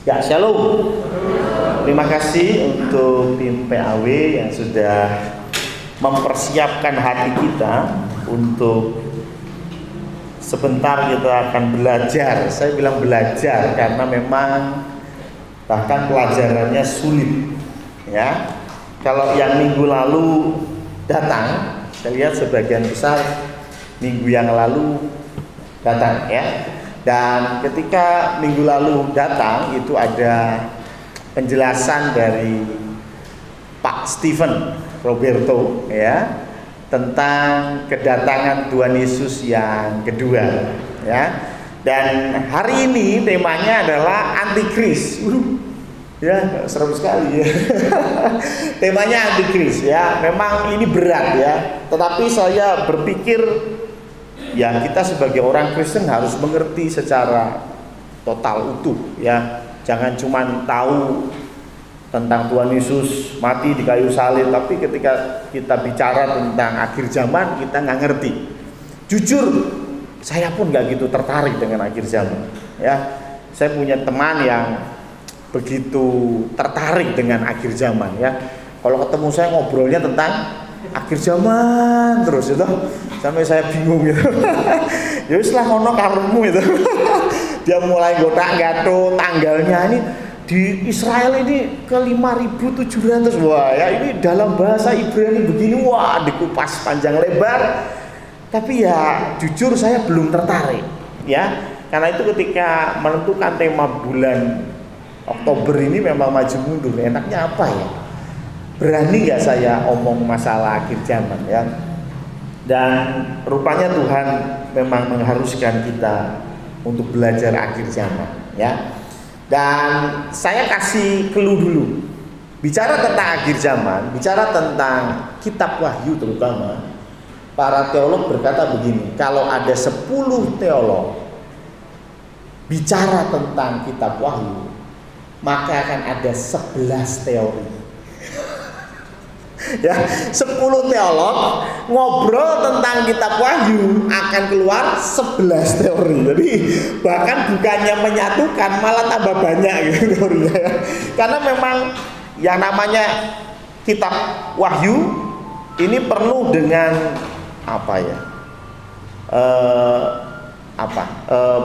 Ya, shalom. Terima kasih untuk tim PAW yang sudah mempersiapkan hati kita untuk sebentar kita akan belajar. Saya bilang belajar karena memang bahkan pelajarannya sulit. Ya, kalau yang minggu lalu datang, saya lihat sebagian besar minggu yang lalu datang ya. Dan ketika minggu lalu datang itu ada penjelasan dari Pak Stephen Roberto ya tentang kedatangan Tuhan Yesus yang kedua ya. Dan hari ini temanya adalah antikris. Ya, seru sekali ya. Temanya antikris ya. Memang ini berat ya. Tetapi saya berpikir ya kita sebagai orang Kristen harus mengerti secara total utuh ya. Jangan cuma tahu tentang Tuhan Yesus mati di kayu salib, tapi ketika kita bicara tentang akhir zaman kita nggak ngerti. Jujur, saya pun nggak gitu tertarik dengan akhir zaman ya. Saya punya teman yang begitu tertarik dengan akhir zaman ya. Kalau ketemu saya ngobrolnya tentang akhir zaman terus itu sampai saya bingung gitu. Ya wis lah ngono karemu itu. Dia mulai gotak-gatuk tanggalnya ini di Israel ini ke 5.700. Wah ya, ini dalam bahasa Ibrani begini, wah dikupas panjang lebar. Tapi ya jujur saya belum tertarik ya. Karena itu ketika menentukan tema bulan Oktober ini memang maju mundur. Enaknya apa ya? Berani nggak saya omong masalah akhir zaman ya. Dan rupanya Tuhan memang mengharuskan kita untuk belajar akhir zaman ya. Dan saya kasih clue dulu. Bicara tentang akhir zaman, bicara tentang kitab Wahyu terutama, para teolog berkata begini, kalau ada 10 teolog bicara tentang kitab Wahyu, maka akan ada 11 teori. Ya, 10 teolog ngobrol tentang kitab Wahyu akan keluar 11 teori. Jadi bahkan bukannya menyatukan malah tambah banyak gitu teorinya ya. Karena memang yang namanya kitab Wahyu ini penuh dengan apa ya?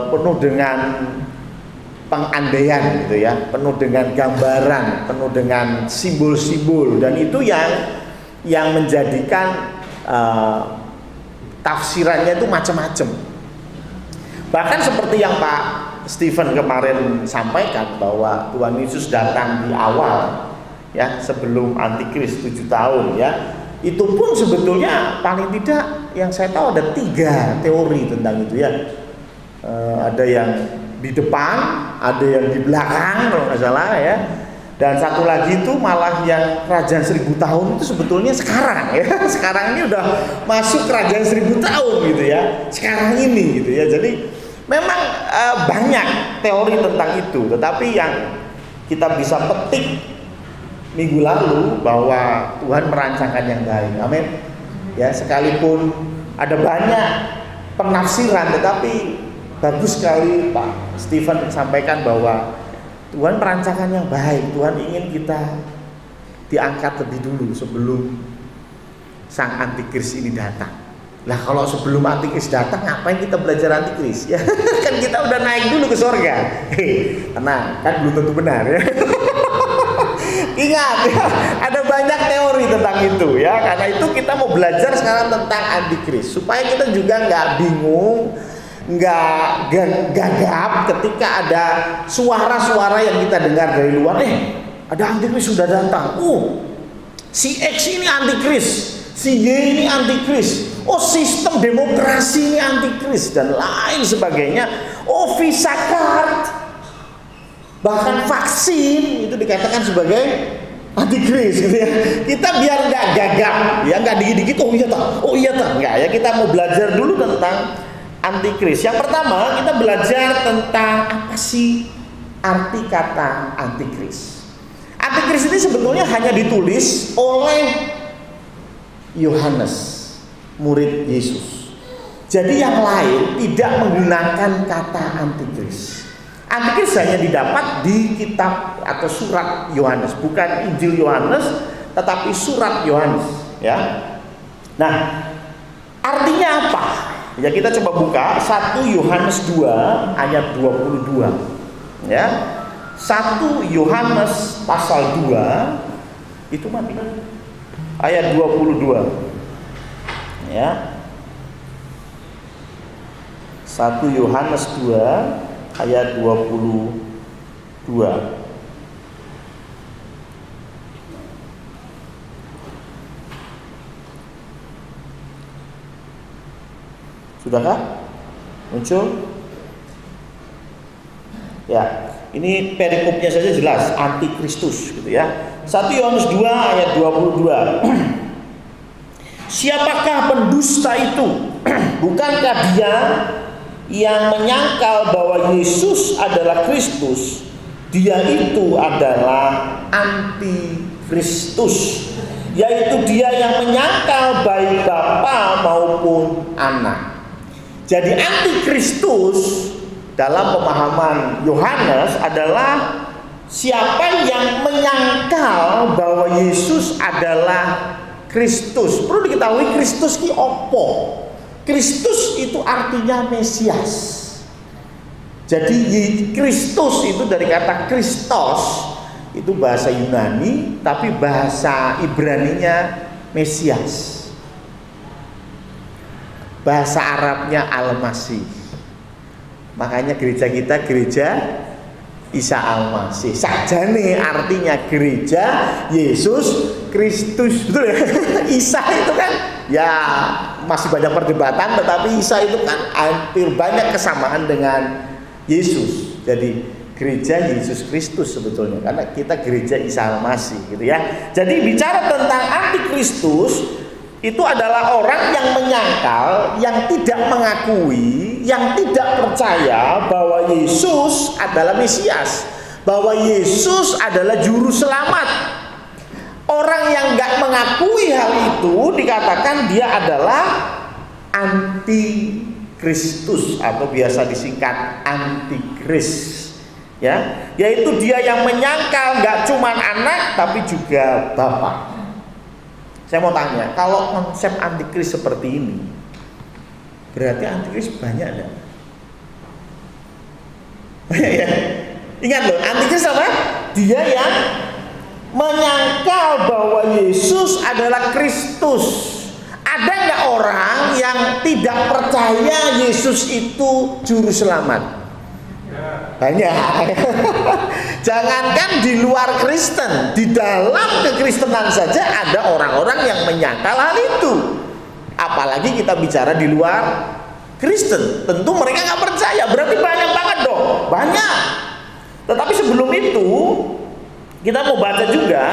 Penuh dengan pengandaian gitu ya, penuh dengan gambaran, penuh dengan simbol-simbol, dan itu yang menjadikan tafsirannya itu macam-macam. Bahkan seperti yang Pak Stephen kemarin sampaikan bahwa Tuhan Yesus datang di awal ya, sebelum antikris 7 tahun ya. Itu pun sebetulnya paling tidak yang saya tahu ada 3 teori tentang itu ya. Ada yang di depan, ada yang di belakang kalau nggak salah ya. Dan satu lagi itu malah yang kerajaan 1000 tahun itu sebetulnya sekarang ya. Sekarang ini udah masuk kerajaan 1000 tahun gitu ya. Sekarang ini gitu ya. Jadi memang banyak teori tentang itu. Tetapi yang kita bisa petik minggu lalu bahwa Tuhan merancangkan yang baik. Amin. Ya, sekalipun ada banyak penafsiran, tetapi bagus sekali Pak Stephen sampaikan bahwa Tuhan merancangkan yang baik. Tuhan ingin kita diangkat lebih dulu sebelum sang antikris ini datang. Lah kalau sebelum antikris datang ngapain kita belajar antikris ya? Kan kita udah naik dulu ke surga. Tenang, kan belum tentu benar ya. Ingat ya, ada banyak teori tentang itu ya. Karena itu kita mau belajar sekarang tentang antikris supaya kita juga nggak bingung, nggak gagap ketika ada suara-suara yang kita dengar dari luar. Ada antikris sudah datang. Si X ini antikris, si Y ini antikris. Sistem demokrasi ini antikris dan lain sebagainya. Visa card, bahkan vaksin itu dikatakan sebagai antikris gitu ya. Kita biar nggak gagap ya, nggak dikit-dikit iya tak nggak ya. Kita mau belajar dulu tentang antikris. Yang pertama kita belajar tentang apa sih arti kata antikris. Antikris ini sebetulnya hanya ditulis oleh Yohanes, murid Yesus. Jadi yang lain tidak menggunakan kata antikris. Antikris hanya didapat di kitab atau surat Yohanes, bukan Injil Yohanes, tetapi surat Yohanes, ya. Nah, artinya apa? Ya, kita coba buka 1 Yohanes 2 ayat 22. Ya. 1 Yohanes pasal 2 itu mati ayat 22. Ya. 1 Yohanes 2 ayat 22. Sudahkah? Muncul? Ya, ini perikopnya saja jelas, antikristus gitu ya. 1 Yohanes 2 ayat 22. Siapakah pendusta itu? Bukankah dia yang menyangkal bahwa Yesus adalah Kristus? Dia itu adalah antikristus, yaitu dia yang menyangkal baik Bapa maupun Anak. Jadi antikristus dalam pemahaman Yohanes adalah siapa yang menyangkal bahwa Yesus adalah Kristus. Perlu diketahui Kristus ki opo? Kristus itu artinya Mesias. Jadi Kristus itu dari kata Kristos, itu bahasa Yunani, tapi bahasa Ibraninya Mesias. Bahasa Arabnya Al-Masih. Makanya gereja kita gereja Isa Al-Masih. Sajane artinya gereja Yesus Kristus, betul ya? Isa itu kan ya masih banyak perdebatan, tetapi Isa itu kan hampir banyak kesamaan dengan Yesus. Jadi gereja Yesus Kristus sebetulnya, karena kita gereja Isa Al-Masih gitu ya. Jadi bicara tentang antikristus itu adalah orang yang menyangkal, yang tidak mengakui, yang tidak percaya bahwa Yesus adalah Mesias, bahwa Yesus adalah juru selamat. Orang yang nggak mengakui hal itu dikatakan dia adalah antikristus atau biasa disingkat antikris. Ya, yaitu dia yang menyangkal nggak cuma Anak tapi juga Bapa. Saya mau tanya, kalau konsep antikris seperti ini, berarti antikris banyak enggak? Banyak ya? Ingat loh, antikris apa? Dia yang menyangkal bahwa Yesus adalah Kristus. Ada nggak orang yang tidak percaya Yesus itu juru selamat? Banyak. Jangankan di luar Kristen, di dalam kekristenan saja ada orang-orang yang menyangkal hal itu. Apalagi kita bicara di luar Kristen, tentu mereka nggak percaya. Berarti banyak banget dong, banyak. Tetapi sebelum itu kita mau baca juga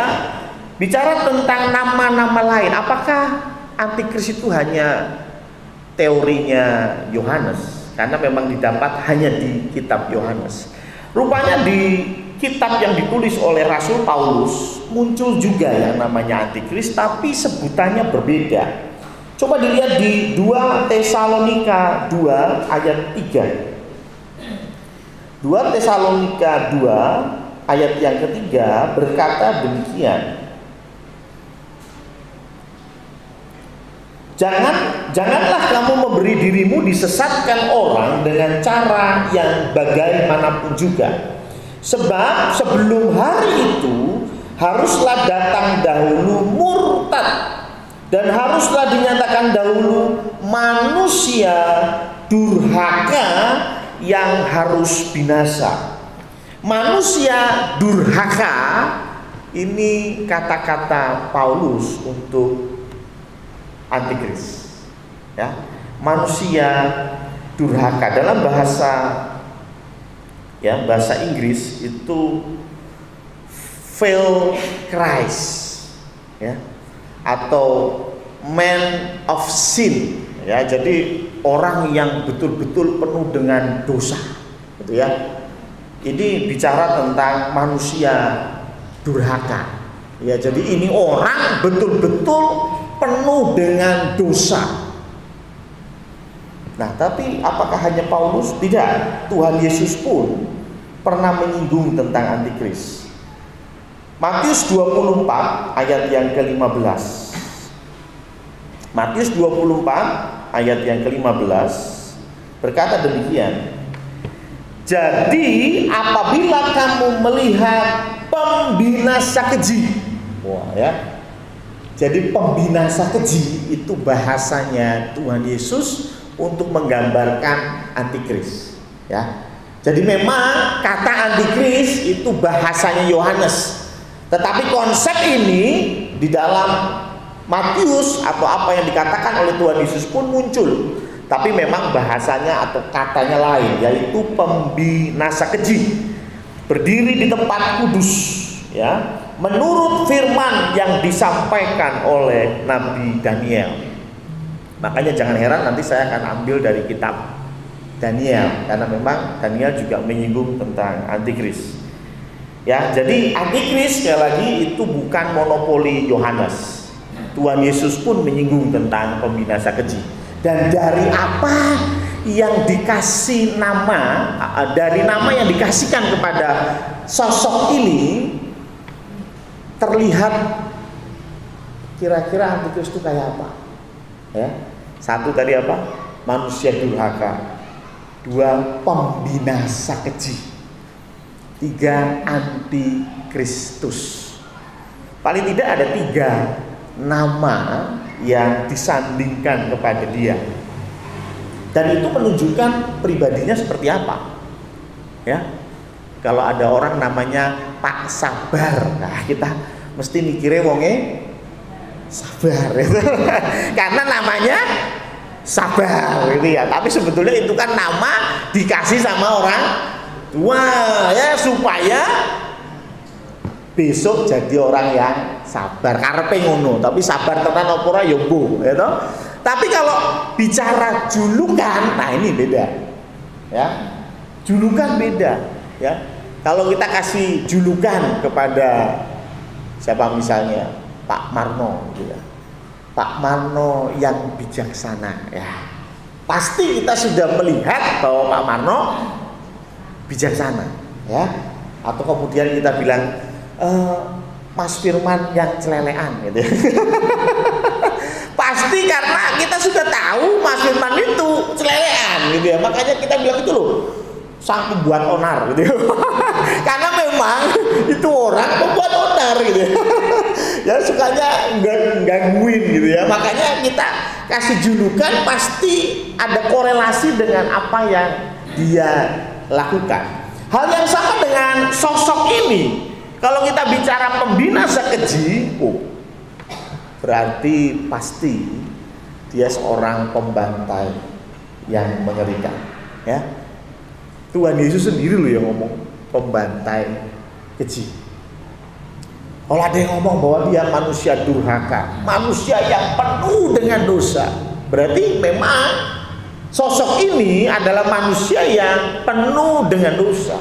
bicara tentang nama-nama lain. Apakah antikris itu hanya teorinya Yohanes? Karena memang didapat hanya di kitab Yohanes. Rupanya di kitab yang ditulis oleh Rasul Paulus muncul juga yang namanya antikris, tapi sebutannya berbeda. Coba dilihat di 2 Tesalonika 2 ayat 3. 2 Tesalonika 2 ayat yang ketiga berkata demikian. Janganlah kamu memberi dirimu disesatkan orang dengan cara yang bagaimanapun juga. Sebab sebelum hari itu haruslah datang dahulu murtad, dan haruslah dinyatakan dahulu manusia durhaka yang harus binasa. Manusia durhaka ini kata-kata Paulus untuk antikris, ya, manusia durhaka dalam bahasa Inggris itu fail Christ, ya, atau man of sin, ya, jadi orang yang betul-betul penuh dengan dosa, gitu ya. Ini bicara tentang manusia durhaka, ya, jadi ini orang betul-betul penuh dengan dosa. Nah, tapi apakah hanya Paulus? Tidak. Tuhan Yesus pun pernah menyinggung tentang antikris. Matius 24 ayat yang ke-15. Matius 24 ayat yang ke-15 berkata demikian. Jadi apabila kamu melihat pembinasa keji. Wah ya. Jadi pembinasa keji itu bahasanya Tuhan Yesus untuk menggambarkan antikris, ya. Jadi memang kata antikris itu bahasanya Yohanes. Tetapi konsep ini di dalam Matius atau apa yang dikatakan oleh Tuhan Yesus pun muncul. Tapi memang bahasanya atau katanya lain, yaitu pembinasa keji. Berdiri di tempat kudus, ya. Menurut firman yang disampaikan oleh Nabi Daniel. Makanya jangan heran nanti saya akan ambil dari kitab Daniel, karena memang Daniel juga menyinggung tentang antikris. Ya, jadi antikris sekali lagi itu bukan monopoli Yohanes. Tuhan Yesus pun menyinggung tentang pembinasa keji. Dan dari apa yang dikasih nama, dari nama yang dikasihkan kepada sosok ini, terlihat kira-kira antikris itu kayak apa? Ya, satu tadi apa? Manusia durhaka. Dua, pembinasa keji. Tiga, antikristus. Paling tidak ada 3 nama yang disandingkan kepada dia. Dan itu menunjukkan pribadinya seperti apa. Ya. Kalau ada orang namanya Pak Sabar, nah kita mesti mikirnya wonge sabar gitu. Karena namanya Sabar gitu ya. Tapi sebetulnya itu kan nama dikasih sama orang tua ya, supaya besok jadi orang yang sabar. Karepe ngono, tapi sabar tenan apa ora ya mbuh, gitu. Tapi kalau bicara julukan, nah ini beda. Ya. Julukan beda, ya. Kalau kita kasih julukan kepada siapa misalnya Pak Marno gitu ya. Pak Marno yang bijaksana, ya. Pasti kita sudah melihat bahwa Pak Marno bijaksana, ya. Atau kemudian kita bilang Mas Firman yang celelean gitu. Pasti karena kita sudah tahu Mas Firman itu celelean gitu ya. Makanya kita bilang itu loh, sang pembuat onar gitu. Karena memang itu orang pembuat onar gitu. Ya sukanya gangguin gitu ya. Makanya kita kasih julukan pasti ada korelasi dengan apa yang dia lakukan. Hal yang sama dengan sosok ini. Kalau kita bicara pembinasa keji, berarti pasti dia seorang pembantai yang mengerikan, ya. Tuhan Yesus sendiri loh yang ngomong pembantai keji. Kalau ada yang ngomong bahwa dia manusia durhaka, manusia yang penuh dengan dosa, berarti memang sosok ini adalah manusia yang penuh dengan dosa.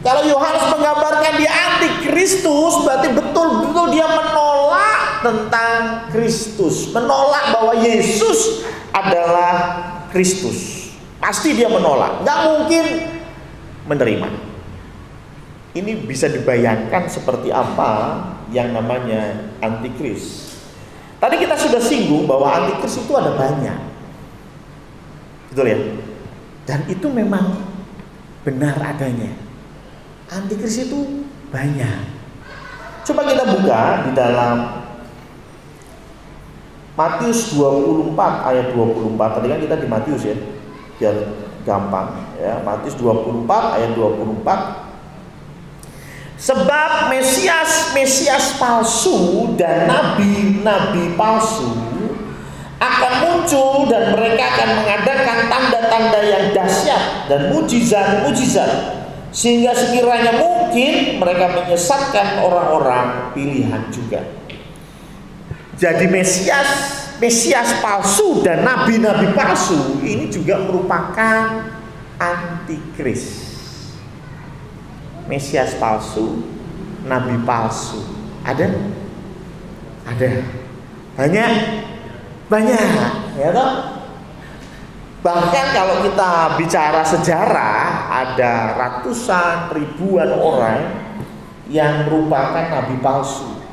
Kalau Yohanes menggambarkan dia antikristus, berarti betul-betul dia menolak tentang Kristus, menolak bahwa Yesus adalah Kristus. Pasti dia menolak, nggak mungkin menerima. Ini bisa dibayangkan seperti apa yang namanya antikris. Tadi kita sudah singgung bahwa antikris itu ada banyak, betul ya? Dan itu memang benar adanya. Antikris itu banyak. Coba kita buka di dalam Matius 24 ayat 24. Tadi kan kita di Matius ya, biar gampang ya. Matius 24 ayat 24. Sebab Mesias palsu dan nabi-nabi palsu akan muncul, dan mereka akan mengadakan tanda-tanda yang dahsyat dan mujizat-mujizat, sehingga sekiranya mungkin mereka menyesatkan orang-orang pilihan juga. Jadi Mesias palsu dan nabi-nabi palsu ini juga merupakan antikris. Mesias palsu, nabi palsu, ada? Banyak, ya toh? Bahkan kalau kita bicara sejarah, ada ratusan ribuan orang yang merupakan nabi palsu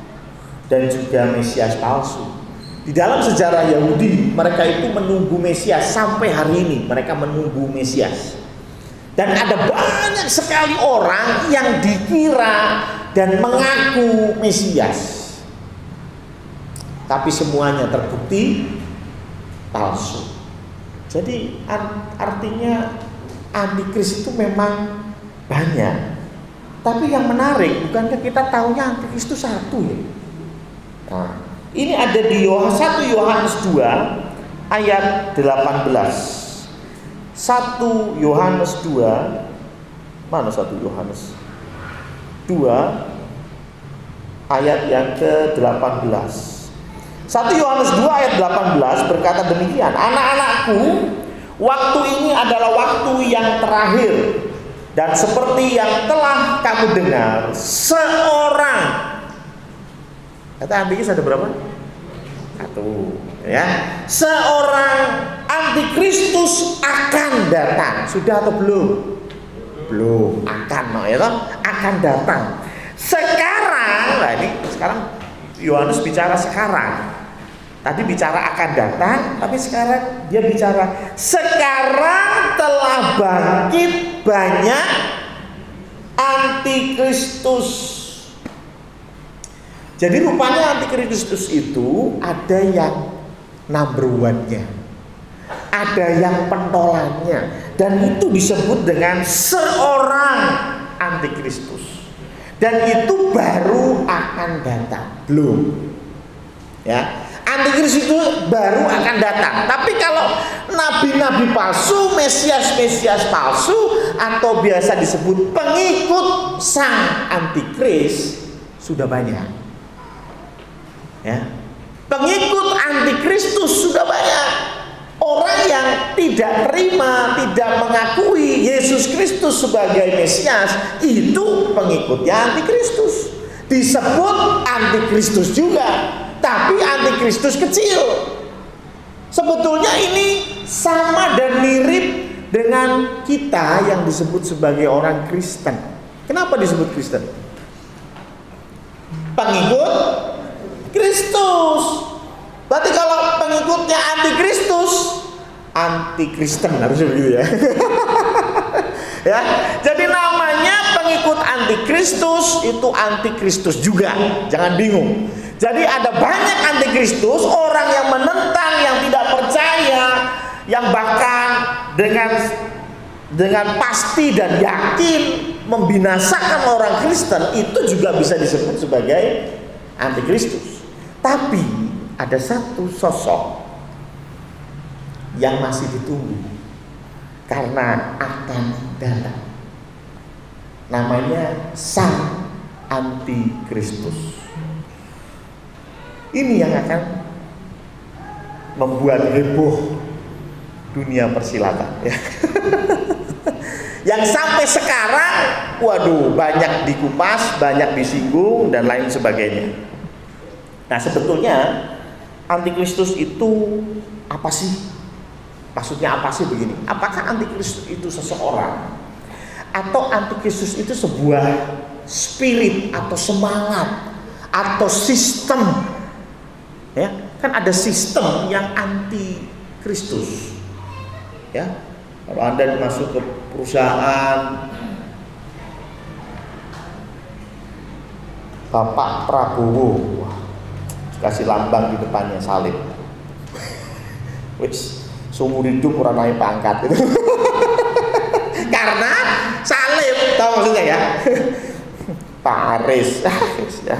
dan juga Mesias palsu. Di dalam sejarah Yahudi, mereka itu menunggu Mesias sampai hari ini. Mereka menunggu Mesias. Dan ada banyak sekali orang yang dikira dan mengaku Mesias. Tapi semuanya terbukti palsu. Jadi artinya antikris itu memang banyak. Tapi yang menarik, bukankah kita tahunya antikris itu satu ya? Nah, ini ada di 1 Yohanes 2 ayat 18. 1 Yohanes 2, mana 1 Yohanes 2 ayat yang ke-18. 1 Yohanes 2 ayat 18 berkata demikian, anak-anakku, waktu ini adalah waktu yang terakhir, dan seperti yang telah kamu dengar, seorang, kata antikris ada berapa? Satu, ya. Seorang antikristus akan datang. Sudah atau belum? Belum, akan, ya toh? Akan datang. Sekarang, nah ini sekarang Yohanes bicara sekarang. Tadi bicara akan datang, tapi sekarang dia bicara sekarang telah bangkit banyak antikristus. Jadi rupanya antikristus itu ada yang number one-nya, ada yang pentolannya, dan itu disebut dengan seorang antikristus. Dan itu baru akan datang, belum. Ya, antikris itu baru akan datang. Tapi kalau nabi-nabi palsu, mesias-mesias palsu, atau biasa disebut pengikut sang antikris, sudah banyak. Ya, pengikut antikristus sudah banyak. Orang yang tidak terima, tidak mengakui Yesus Kristus sebagai Mesias, itu pengikutnya antikristus. Disebut antikristus juga, tapi antikristus kecil. Sebetulnya ini sama dan mirip dengan kita yang disebut sebagai orang Kristen. Kenapa disebut Kristen? Pengikut Kristus. Berarti kalau pengikutnya antikristus, antikristen harusnya begitu ya. Ya, jadi namanya pengikut antikristus itu antikristus juga. Jangan bingung. Jadi ada banyak antikristus, orang yang menentang, yang tidak percaya, yang bahkan dengan pasti dan yakin membinasakan orang Kristen, itu juga bisa disebut sebagai antikristus. Tapi ada satu sosok yang masih ditunggu karena akan datang. Namanya sang antikristus. Ini yang akan membuat heboh dunia persilatan ya. Yang sampai sekarang, waduh, banyak dikupas, banyak disinggung dan lain sebagainya. Nah, sebetulnya antikristus itu apa sih? Maksudnya apa sih begini? Apakah antikristus itu seseorang? Atau antikristus itu sebuah spirit atau semangat atau sistem? Ya, kan ada sistem yang antikristus. Ya, kalau Anda masuk ke perusahaan Bapak Prabowo, kasih lambang di depannya salib. Which seumur hidup orang naik pangkat gitu. Karena salib, tahu maksudnya ya? Pak Aris, ya,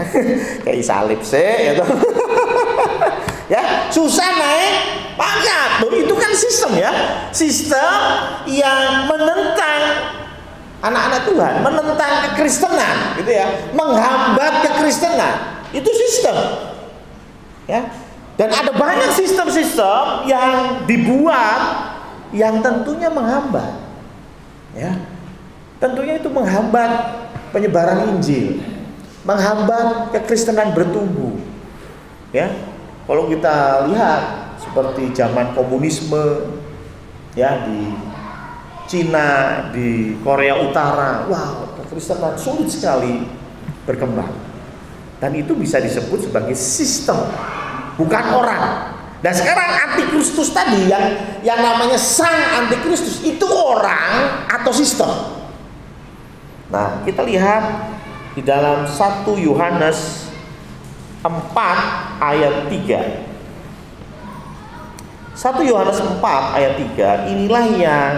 kayak salib sih, gitu. Ya, susah naik pangkat. Loh, itu kan sistem ya, sistem yang menentang anak-anak Tuhan, menentang kekristenan, gitu ya, menghambat kekristenan. Itu sistem. Ya, dan ada banyak sistem-sistem yang dibuat yang tentunya menghambat, ya, tentunya itu menghambat penyebaran Injil, menghambat kekristenan bertumbuh. Ya, kalau kita lihat seperti zaman komunisme, ya, di Cina, di Korea Utara, wow, kekristenan sulit sekali berkembang. Dan itu bisa disebut sebagai sistem, bukan orang. Dan sekarang antikristus tadi yang namanya sang antikristus itu orang atau sistem. Nah, kita lihat di dalam 1 Yohanes 4 ayat 3. 1 Yohanes 4 ayat 3, inilah yang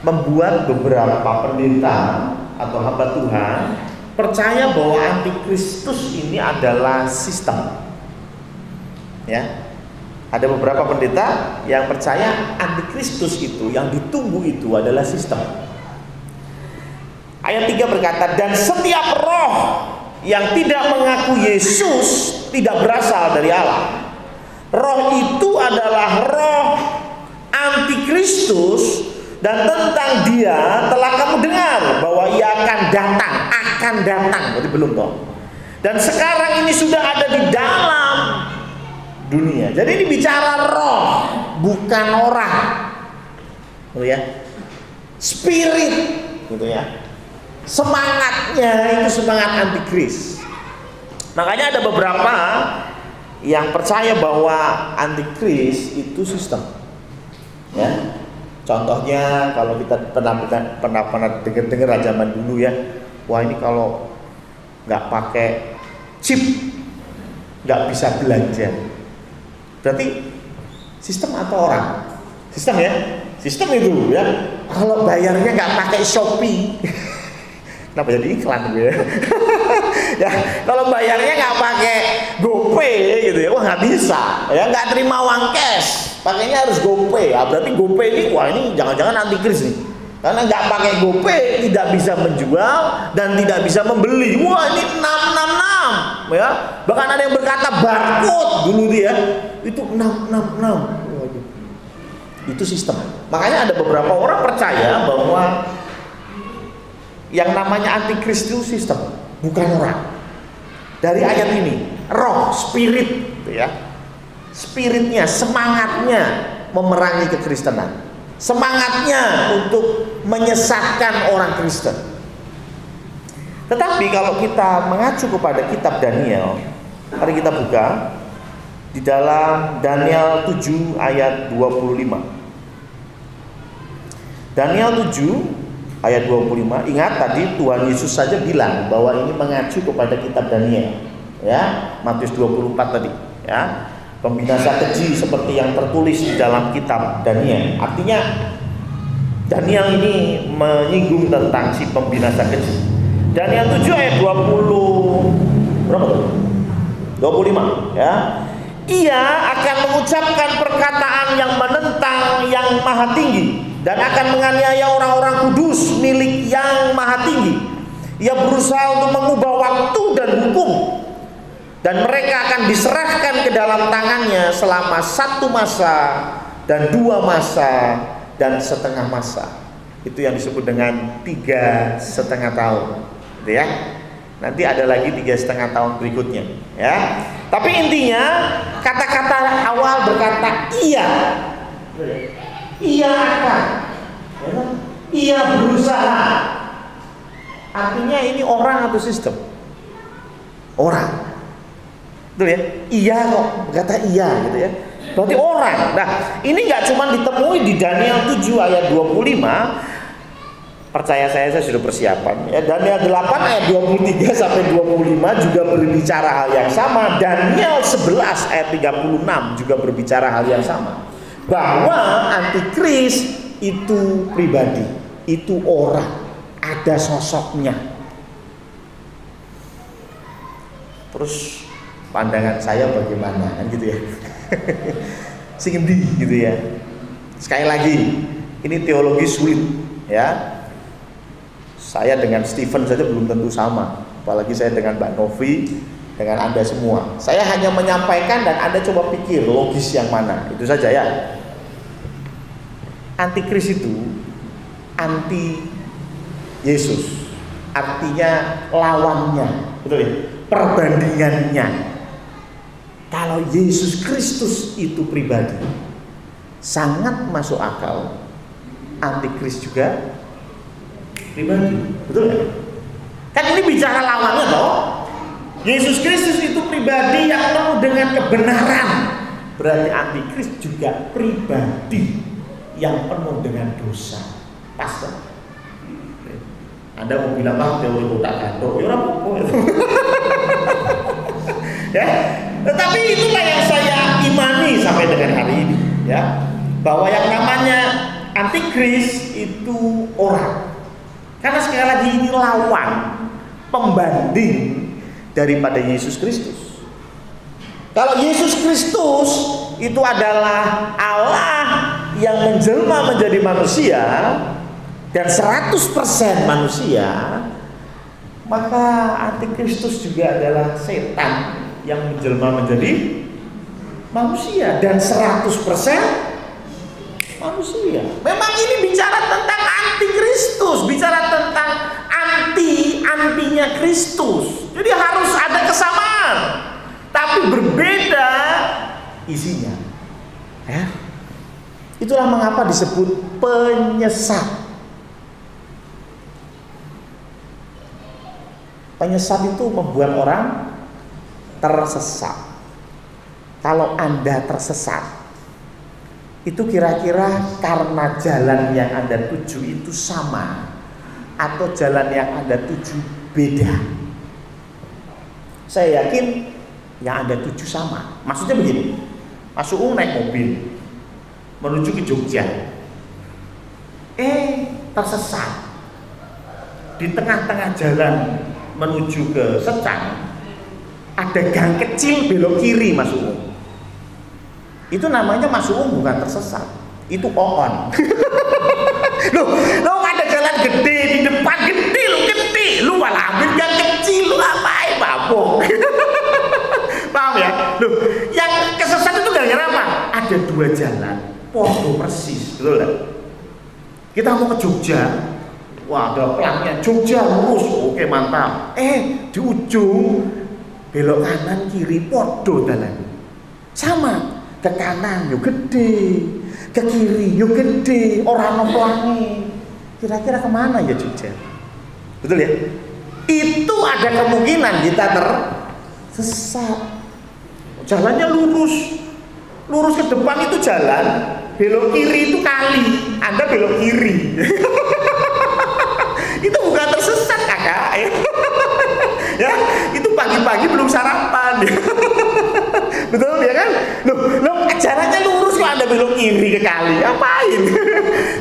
membuat beberapa pendeta atau hamba Tuhan percaya bahwa antikristus ini adalah sistem. Ya. Ada beberapa pendeta yang percaya antikristus itu yang ditunggu itu adalah sistem. Ayat 3 berkata, dan setiap roh yang tidak mengaku Yesus tidak berasal dari Allah. Roh itu adalah roh antikristus, dan tentang dia telah kamu dengar bahwa ia akan datang, berarti belum toh. Dan sekarang ini sudah ada di dalam dunia. Jadi ini bicara roh, bukan orang, gitu ya. Spirit, gitu ya. Semangatnya itu semangat antikris. Makanya ada beberapa yang percaya bahwa antikris itu sistem. Ya. Contohnya kalau kita pernah dengar zaman dulu ya, wah ini kalau nggak pakai chip nggak bisa belanja. Berarti sistem atau orang? Sistem ya, sistem itu ya. Kalau bayarnya nggak pakai Shopee, kenapa jadi iklan gitu ya? Ya, kalau bayarnya nggak pakai GoPay gitu ya, wah nggak bisa. Ya, nggak terima uang cash, pakainya harus GoPay. Ya, berarti GoPay ini, wah ini jangan-jangan antikris nih. Karena nggak pakai GoPay tidak bisa menjual dan tidak bisa membeli. Wah ini 666 ya. Bahkan ada yang berkata barcode dulu dia itu 666. Waduh. Itu sistem. Makanya ada beberapa orang percaya bahwa yang namanya antikris itu sistem, bukan orang. Dari ayat ini, roh, spirit, gitu ya. Spiritnya, semangatnya memerangi kekristenan. Semangatnya untuk menyesatkan orang Kristen. Tetapi kalau kita mengacu kepada kitab Daniel, mari kita buka di dalam Daniel 7 ayat 25. Daniel 7 ayat 25. Ingat tadi Tuhan Yesus saja bilang bahwa ini mengacu kepada kitab Daniel, ya. Matius 24 tadi, ya. Pembinasa keji seperti yang tertulis di dalam kitab Daniel. Artinya Daniel ini menyinggung tentang si pembinasa keji. Daniel 7 ayat 20 berapa tuh? 25, ya. Ia akan mengucapkan perkataan yang menentang yang maha tinggi dan akan menganiaya orang-orang kudus milik yang maha tinggi. Ia berusaha untuk mengubah waktu dan hukum, dan mereka akan diserahkan ke dalam tangannya selama 1 masa dan 2 masa dan setengah masa. Itu yang disebut dengan 3,5 tahun, gitu ya. Nanti ada lagi 3,5 tahun berikutnya, ya. Tapi intinya kata-kata awal berkata ia akan, ia berusaha. Artinya ini orang atau sistem? Orang. Betul ya? Iya kok, berkata iya gitu ya. Berarti orang. Nah, ini nggak cuma ditemui di Daniel 7 ayat 25. Percaya saya sudah persiapan. Ya, Daniel 8 ayat 23 sampai 25 juga berbicara hal yang sama. Daniel 11 ayat 36 juga berbicara hal yang sama. Bahwa antikris itu pribadi, itu orang, ada sosoknya. Terus pandangan saya bagaimana kan gitu ya. Singdi gitu ya. Sekali lagi, ini teologi sulit ya. Saya dengan Stephen saja belum tentu sama, apalagi saya dengan Mbak Novi, dengan Anda semua. Saya hanya menyampaikan dan Anda coba pikir logis yang mana. Itu saja ya. Antikris itu anti Yesus. Artinya lawannya, betul ya? Perbandingannya. Kalau Yesus Kristus itu pribadi, sangat masuk akal antikris juga pribadi. Betul nggak? Kan ini bicara lawannya toh. Yesus Kristus itu pribadi yang penuh dengan kebenaran. Berarti antikris juga pribadi yang penuh dengan dosa. Pas kan? Anda mau bilang teori otak kantor, ya apa? Ya, tetapi itulah yang saya imani sampai dengan hari ini, ya, bahwa yang namanya antikris itu orang. Karena sekali lagi ini lawan, pembanding daripada Yesus Kristus. Kalau Yesus Kristus itu adalah Allah yang menjelma menjadi manusia dan 100% manusia, maka antikristus juga adalah setan yang menjelma menjadi manusia dan 100% manusia. Memang ini bicara tentang antikristus, bicara tentang antinya Kristus. Jadi harus ada kesamaan, tapi berbeda isinya. Ya. Itulah mengapa disebut penyesat. Penyesat itu membuat orang tersesat. Kalau Anda tersesat, itu kira-kira karena jalan yang Anda tuju itu sama atau jalan yang Anda tuju beda? Saya yakin yang Anda tuju sama. Maksudnya begini, Mas Uung naik mobil menuju ke Jogja, tersesat di tengah-tengah jalan menuju ke Secang, ada gang kecil belok kiri, Mas Uung. Itu namanya Mas Uung bukan tersesat, itu pohon. Lo ada jalan gede di depan, gede, lu malah ambil gang kecil, lu ngapain, mabuk? Paham ya? Loh, yang kesesat itu gara-gara apa? Ada dua jalan, podo persis, betul kan? Kita mau ke Jogja, wah ada pelangnya, Jogja lurus, oke mantap. Di ujung belok kanan kiri podo dalan, sama. Ke kanan yo gede, ke kiri yo gede, orang pelangi. Kira-kira kemana ya Jogja? Betul ya? Itu ada kemungkinan kita tersesat. Jalannya lurus ke depan itu jalan, belok kiri itu kali, Anda belok kiri. Itu bukan tersesat kakak. Ya, itu pagi-pagi belum sarapan. Betul ya kan? Loh, jalannya lurus kok Anda belok kiri ke kali, ngapain?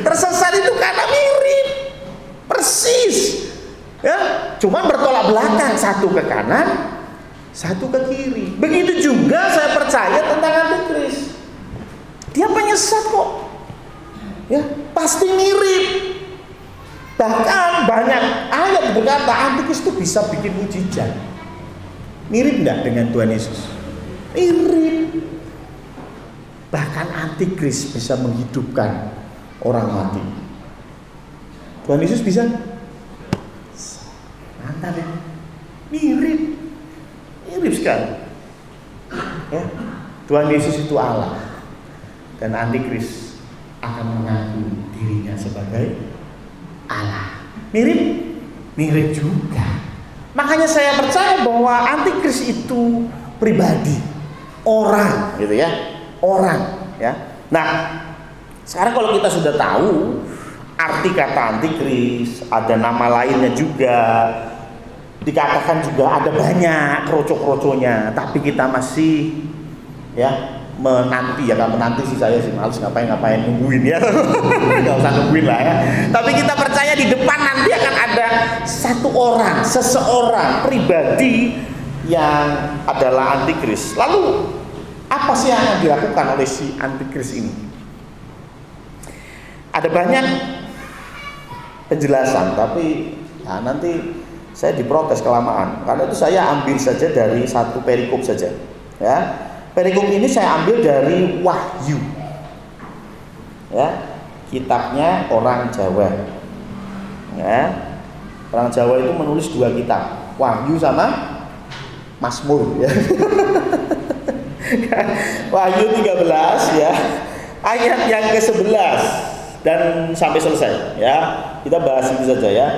Tersesat itu karena mirip, persis. Ya, cuma bertolak belakang, satu ke kanan, satu ke kiri. Begitu juga saya percaya tentang antikris. Dia penyesat kok. Ya, pasti mirip. Bahkan banyak ayat berkata antikris itu bisa bikin mujizat. Mirip enggak dengan Tuhan Yesus? Mirip. Bahkan antikris bisa menghidupkan orang mati. Tuhan Yesus bisa? Mantap ya. Mirip sekali. Ya. Tuhan Yesus itu Allah dan antikris akan mengaku dirinya sebagai Allah. Mirip juga. Makanya saya percaya bahwa antikris itu pribadi, orang, gitu ya, orang, ya. Nah, sekarang kalau kita sudah tahu arti kata antikris, ada nama lainnya juga, dikatakan juga ada banyak kroco-kroconya, tapi kita masih ya menanti ya, kan menanti sih saya sih males ngapain nungguin ya. Nggak usah nungguin lah ya. Tapi kita percaya di depan nanti akan ada satu orang, seseorang pribadi yang adalah antikris. Lalu apa sih yang akan dilakukan oleh si antikris ini? Ada banyak penjelasan, tapi ya nanti saya diprotes kelamaan. Karena itu saya ambil saja dari satu perikop saja. Ya. Perikop ini saya ambil dari Wahyu, ya, kitabnya orang Jawa. Ya, orang Jawa itu menulis dua kitab, Wahyu sama Mazmur. Ya. Wahyu 13 ya, ayat yang ke-11. dan sampai selesai ya. Kita bahas itu saja ya.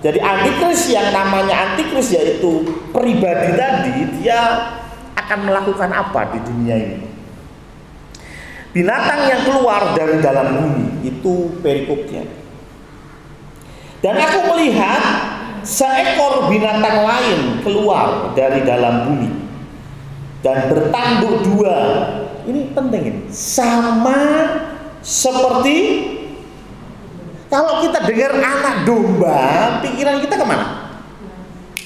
Jadi antikris, yang namanya antikris yaitu pribadi tadi, dia akan melakukan apa di dunia ini? Binatang yang keluar dari dalam bumi, itu perikopnya. Dan aku melihat seekor binatang lain keluar dari dalam bumi dan bertanduk dua. Ini penting ini. Sama seperti kalau kita dengar anak domba, pikiran kita kemana?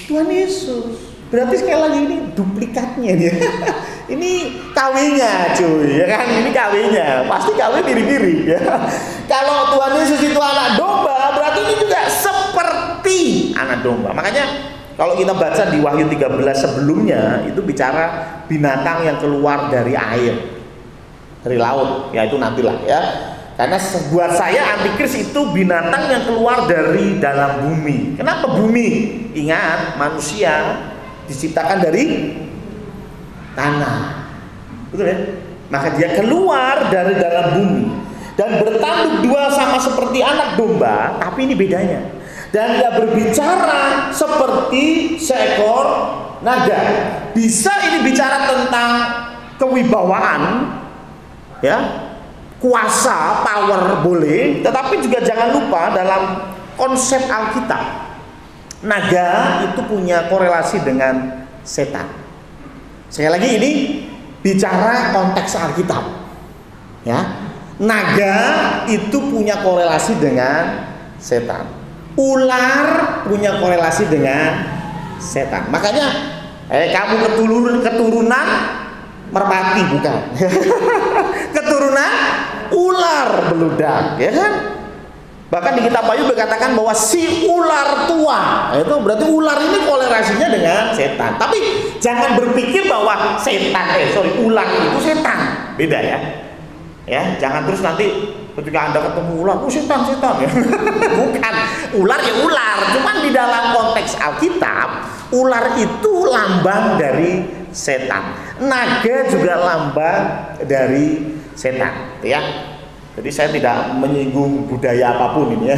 Tuhan Yesus. Berarti sekali lagi ini duplikatnya dia. Ini KW-nya cuy, ya kan? Ini KW-nya. Pasti KW mirip-mirip ya. Kalau Tuhan Yesus itu anak domba, berarti ini juga seperti anak domba. Makanya kalau kita baca di Wahyu 13 sebelumnya, itu bicara binatang yang keluar dari air, dari laut. Ya itu nantilah ya. Karena buat saya antikris itu binatang yang keluar dari dalam bumi. Kenapa bumi? Ingat, manusia diciptakan dari tanah. Betul ya? Maka dia keluar dari dalam bumi dan bertanduk dua sama seperti anak domba, tapi ini bedanya. Dan dia berbicara seperti seekor naga. Bisa ini bicara tentang kewibawaan, ya. Kuasa, power boleh, tetapi juga jangan lupa dalam konsep Alkitab, naga itu punya korelasi dengan setan. Sekali lagi ini bicara konteks Alkitab, ya. Naga itu punya korelasi dengan setan. Ular punya korelasi dengan setan. Makanya kamu keturunan merpati bukan? Keturunan ular beludak, ya kan? Bahkan di kitab Wahyu berkatakan bahwa si ular tua, itu berarti ular ini korelasinya dengan setan. Tapi jangan berpikir bahwa ular itu setan, beda ya. Ya, jangan terus nanti ketika Anda ketemu ular, setan ya. Bukan, ular ya ular. Cuman di dalam konteks Alkitab, ular itu lambang dari setan. Naga juga lambang dari setan, ya. Jadi saya tidak menyinggung budaya apapun ini ya.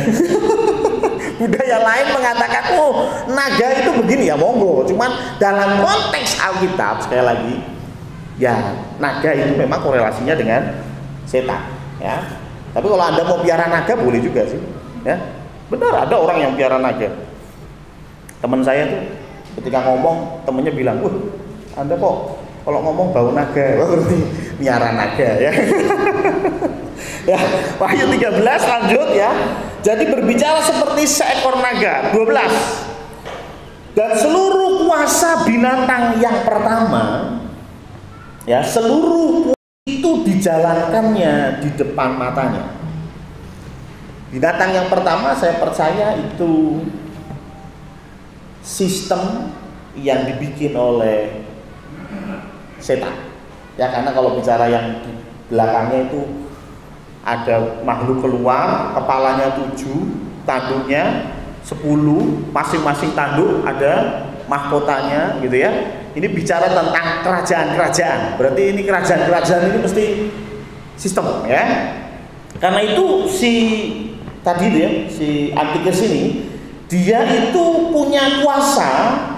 Budaya lain mengatakan, oh naga itu begini ya monggo. Cuman dalam konteks Alkitab sekali lagi, ya naga itu memang korelasinya dengan setan, ya. Tapi kalau Anda mau piara naga boleh juga sih, ya. Benar ada orang yang piara naga. Teman saya tuh ketika ngomong, temennya bilang, Anda kok kalau ngomong bau naga, berarti miara naga ya. Ya, Wahyu 13 lanjut ya. Jadi berbicara seperti seekor naga. 12. Dan seluruh kuasa binatang yang pertama, ya, seluruh itu dijalankannya di depan matanya. Binatang yang pertama saya percaya itu sistem yang dibikin oleh setan. Ya, karena kalau bicara yang di belakangnya itu ada makhluk keluar, kepalanya 7, tanduknya 10, masing-masing tanduk ada mahkotanya gitu ya. Ini bicara tentang kerajaan-kerajaan. Berarti ini kerajaan-kerajaan ini mesti sistem ya. Karena itu si antikris ini dia itu punya kuasa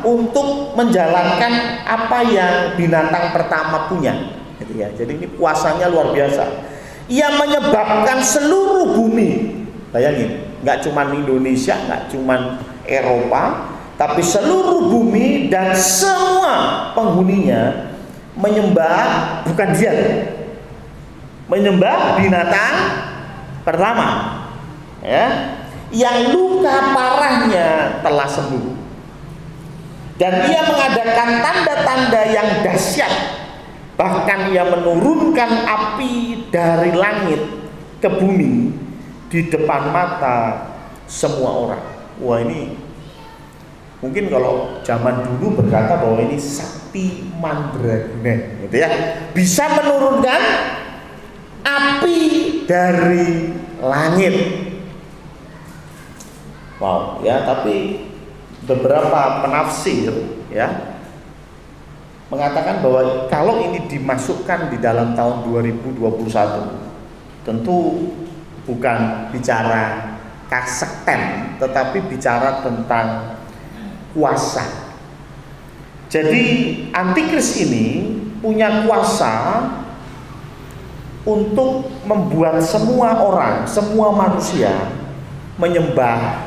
untuk menjalankan apa yang binatang pertama punya gitu ya. Jadi ini kuasanya luar biasa. Ia menyebabkan seluruh bumi, bayangin, nggak cuma Indonesia, nggak cuma Eropa, tapi seluruh bumi dan semua penghuninya menyembah bukan dia, menyembah binatang pertama, ya, yang luka parahnya telah sembuh, dan ia mengadakan tanda-tanda yang dahsyat. Bahkan ia menurunkan api dari langit ke bumi di depan mata semua orang. Wah, ini mungkin kalau zaman dulu berkata bahwa ini sakti mandraguna gitu ya. Bisa menurunkan api dari langit. Wow, ya, tapi beberapa penafsir ya mengatakan bahwa kalau ini dimasukkan di dalam tahun 2021, tentu bukan bicara kasekten, tetapi bicara tentang kuasa. Jadi antikris ini punya kuasa untuk membuat semua orang, semua manusia menyembah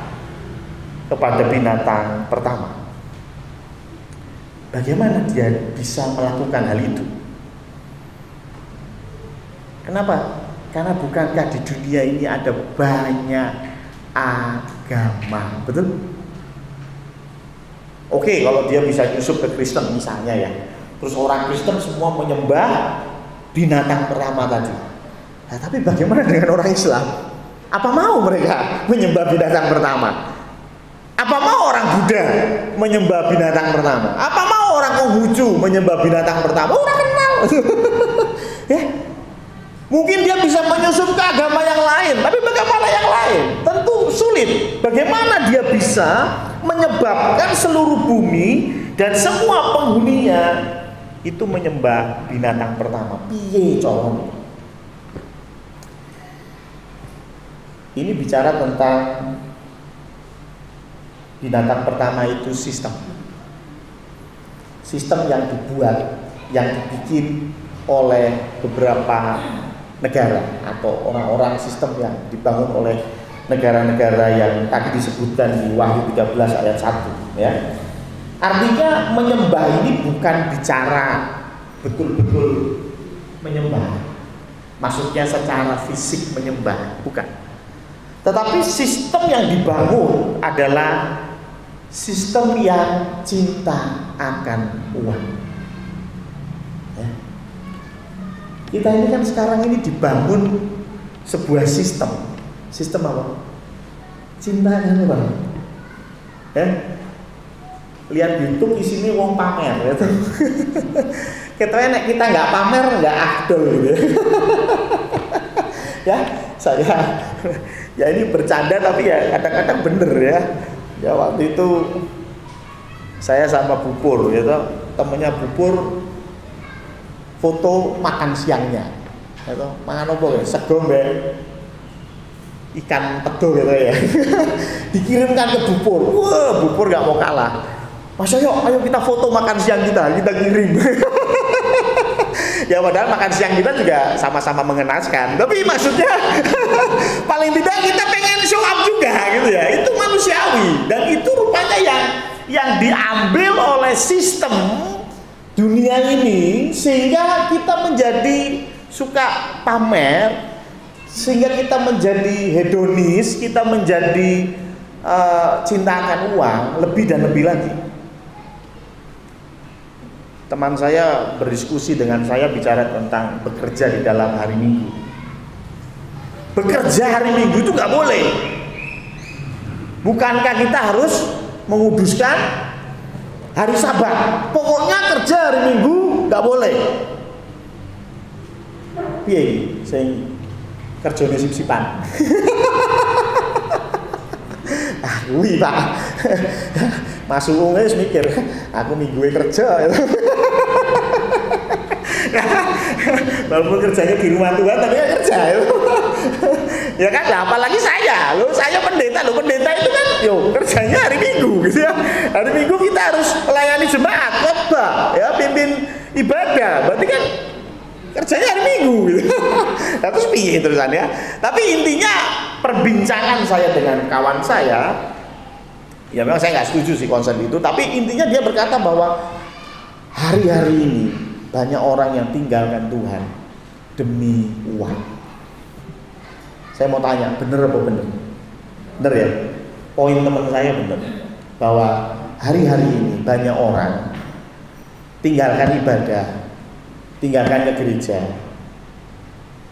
kepada binatang pertama. Bagaimana dia bisa melakukan hal itu? Kenapa? Karena bukankah di dunia ini ada banyak agama, betul? Oke, kalau dia bisa nyusup ke Kristen misalnya ya, terus orang Kristen semua menyembah binatang pertama tadi. Nah, tapi bagaimana dengan orang Islam? Apa mau mereka menyembah binatang pertama? Apa mau orang Buddha menyembah binatang pertama? Apa mau orang Konghucu menyembah binatang pertama? Orang kenal. Ya. Mungkin dia bisa menyusup ke agama yang lain, tapi bagaimana yang lain? Tentu sulit. Bagaimana dia bisa menyebabkan seluruh bumi dan semua penghuninya itu menyembah binatang pertama? Piye colong? Ini bicara tentang binatang pertama itu sistem yang dibuat, yang dibikin oleh beberapa negara atau orang-orang, sistem yang dibangun oleh negara-negara yang tadi disebutkan di Wahyu 13 ayat 1 ya. Artinya menyembah ini bukan bicara betul-betul menyembah, maksudnya secara fisik menyembah, bukan. Tetapi sistem yang dibangun adalah sistem yang cinta akan uang. Ya. Kita ini kan sekarang ini dibangun sebuah sistem apa? Cinta akan uang. Ya. Lihat YouTube isinya wong pamer, gitu. Kita nggak pamer nggak afdol gitu. Ya, saya ya ini bercanda tapi ya kadang-kadang bener ya. Ya waktu itu saya sama Bupur gitu, temennya Bupur foto makan siangnya gitu. Mangan apa ya? Sego mbek ikan pedo gitu ya. Dikirimkan ke Bupur. Wah, Bupur gak mau kalah. Mas ayo kita foto makan siang kita kirim. Ya padahal makan siang kita juga sama-sama mengenaskan. Tapi maksudnya paling tidak kita pengen show up juga gitu ya. Itu manusiawi dan itu rupanya yang diambil oleh sistem dunia ini sehingga kita menjadi suka pamer, sehingga kita menjadi hedonis, kita menjadi cinta akan uang lebih dan lebih lagi. Teman saya berdiskusi dengan saya bicara tentang bekerja di dalam hari Minggu. Bekerja hari Minggu itu nggak boleh. Bukankah kita harus menguduskan hari Sabat? Pokoknya kerja hari Minggu nggak boleh. Piye sing kerjane sip-sipan. Wih Pak, Mas Uung wis mikir, aku mingguwe kerja. Walaupun kerjanya di rumah Tuhan, tapi ya kerja. Ya kan, apalagi saya pendeta, pendeta itu kan, kerjanya hari Minggu, gitu ya. Hari Minggu kita harus melayani jemaat, khotbah, ya pimpin ibadah. Berarti kan kerjanya hari Minggu, gitu. Nah, terus piye terusannya? Tapi intinya perbincangan saya dengan kawan saya, ya memang saya nggak setuju sih konsep itu, tapi intinya dia berkata bahwa hari-hari ini banyak orang yang tinggalkan Tuhan demi uang. Saya mau tanya, bener apa bener? Bener ya? Poin teman saya bener, bahwa hari-hari ini banyak orang tinggalkan ibadah, tinggalkan ke gereja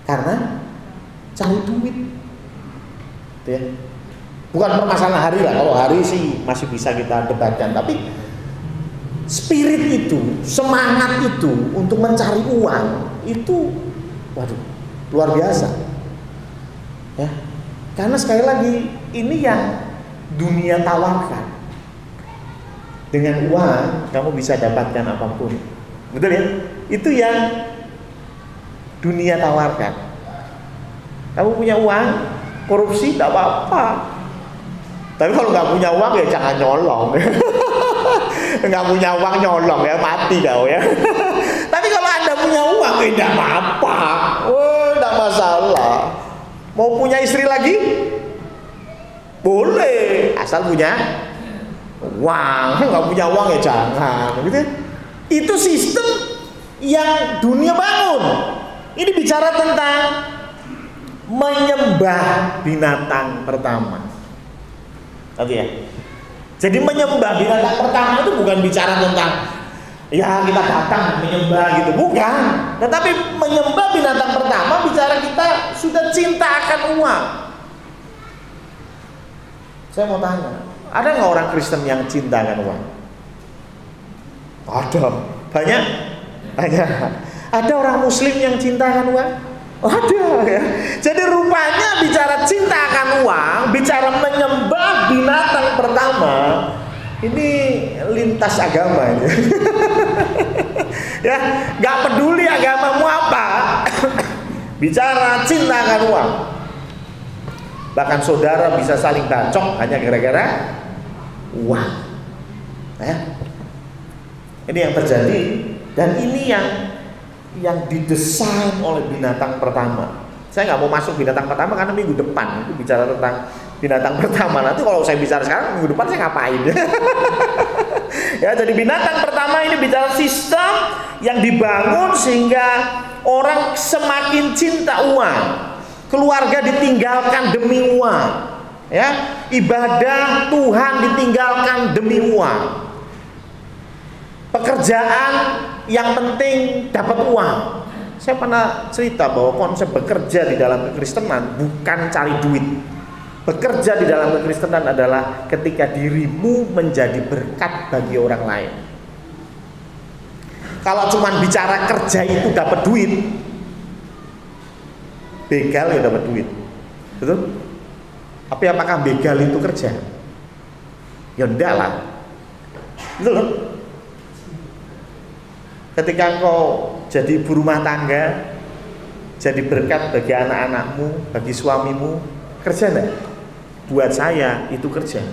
karena cari duit, ya. Bukan permasalahan hari lah, kalau hari sih masih bisa kita debatkan, tapi spirit itu, semangat itu untuk mencari uang itu, waduh, luar biasa, ya. Karena sekali lagi ini yang dunia tawarkan. Dengan uang kamu bisa dapatkan apapun, betul ya? Itu yang dunia tawarkan. Kamu punya uang, korupsi tidak apa-apa. Tapi kalau nggak punya uang ya jangan nyolong. Nggak punya uang nyolong ya mati kau ya. Tapi kalau Anda punya uang ya tidak apa-apa. Oh, tidak masalah. Mau punya istri lagi? Boleh, asal punya uang. Nggak punya uang ya jangan. Gitu. Itu sistem yang dunia bangun. Ini bicara tentang menyembah binatang pertama. Oke ya. Jadi menyembah binatang pertama itu bukan bicara tentang ya kita datang menyembah gitu, bukan. Tetapi menyembah binatang pertama bicara kita sudah cinta akan uang. Saya mau tanya, ada nggak orang Kristen yang cinta akan uang? Ada, banyak. Ada orang Muslim yang cinta akan uang? Ada ya. Jadi rupanya bicara cinta akan uang, bicara menyembah binatang pertama, ini lintas agama ini. Ya, nggak peduli agamamu apa, bicara cinta akan uang. Bahkan saudara bisa saling bacok hanya gara-gara uang. Ya. Ini yang terjadi dan ini yang didesain oleh binatang pertama. Saya nggak mau masuk binatang pertama karena minggu depan itu bicara tentang binatang pertama. Nanti kalau saya bicara sekarang minggu depan saya ngapain? Ya, jadi binatang pertama ini bicara sistem yang dibangun sehingga orang semakin cinta uang, keluarga ditinggalkan demi uang, ya, ibadah Tuhan ditinggalkan demi uang, pekerjaan yang penting dapat uang. Saya pernah cerita bahwa konsep bekerja di dalam kekristenan bukan cari duit. Bekerja di dalam kekristenan adalah ketika dirimu menjadi berkat bagi orang lain. Kalau cuma bicara kerja itu dapat duit, begal ya dapat duit, betul? Tapi apakah begal itu kerja? Ya enggak lah, betul? Ketika engkau jadi ibu rumah tangga, jadi berkat bagi anak-anakmu, bagi suamimu, kerja enggak? Buat saya itu kerja,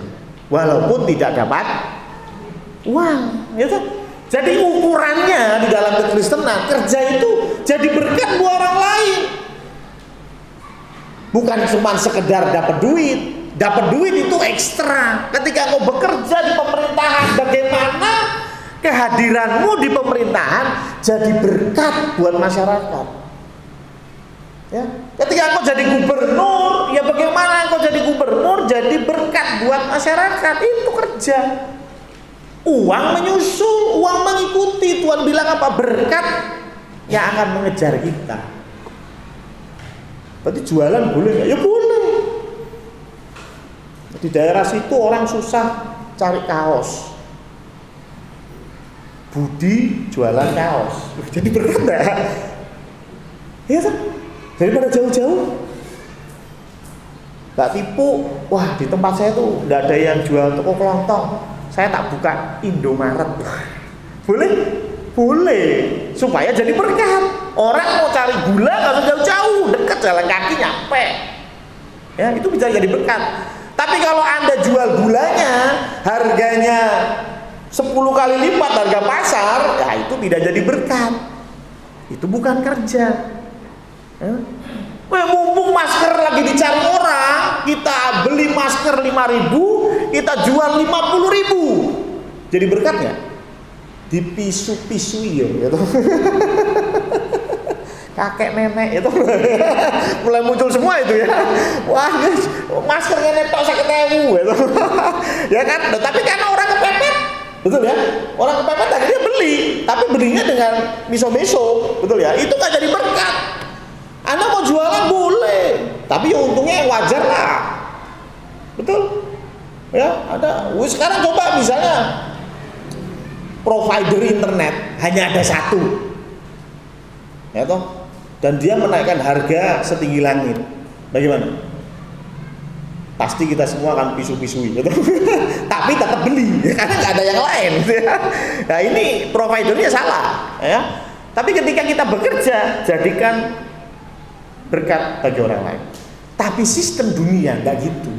walaupun tidak dapat uang, gitu. Jadi ukurannya di dalam kekristenan, kerja itu jadi berkat buat orang lain, bukan cuma sekedar dapat duit. Dapat duit itu ekstra. Ketika engkau bekerja di pemerintahan, bagaimana kehadiranmu di pemerintahan jadi berkat buat masyarakat. Ya, ketika engkau jadi gubernur, ya bagaimana engkau jadi gubernur jadi berkat buat masyarakat, itu kerja. Uang menyusul, uang mengikuti. Tuhan bilang apa? Berkat yang akan mengejar kita. Berarti jualan boleh nggak? Ya boleh. Di daerah situ orang susah cari kaos, Budi jualan kaos, jadi berkat nggak? Iya kan? Daripada jauh-jauh, nggak tipu. Wah, di tempat saya tuh nggak ada yang jual toko kelontong, saya tak buka Indomaret. Boleh? Boleh, supaya jadi berkat. Orang mau cari gula nggak usah jauh-jauh, dekat jalan kaki nyampe. Ya, itu bisa jadi berkat. Tapi kalau Anda jual gulanya harganya 10 kali lipat harga pasar, ya itu tidak jadi berkat. Itu bukan kerja. Ya. Mumpung masker lagi dicari orang, kita beli masker 5.000, kita jual 50.000. Jadi berkat nggak? Dipisu-pisui ya, gitu. Kakek nenek itu mulai muncul semua itu ya. Wah, maskernya netok 50.000 gitu. Ya kan? Tapi kan orang kepepet, betul ya? Orang kepepet akhirnya beli, tapi belinya dengan miso-miso, betul ya? Itu nggak jadi berkat. Anda mau jualan boleh, tapi untungnya yang wajar lah, betul? Ya, ada. Sekarang coba misalnya provider internet hanya ada satu, ya toh? Dan dia menaikkan harga setinggi langit, bagaimana? Pasti kita semua akan pisu-pisui, gitu. Tapi tetap beli, karena nggak ada yang lain. Gitu ya. Nah, ini providernya salah, ya. Tapi ketika kita bekerja, jadikan berkat bagi orang lain. Tapi sistem dunia nggak gitu.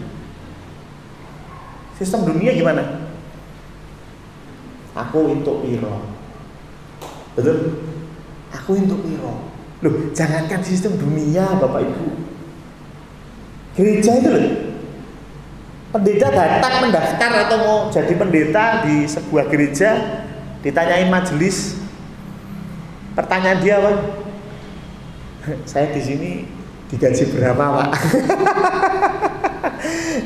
Sistem dunia gimana? Aku untuk piro. Betul? Aku untuk piro. Loh, jangankan sistem dunia, Bapak Ibu. Gereja itu loh. Pendeta datang mendaftar atau mau jadi pendeta di sebuah gereja, ditanyain majelis. Pertanyaan dia apa? Saya di sini digaji berapa, Pak?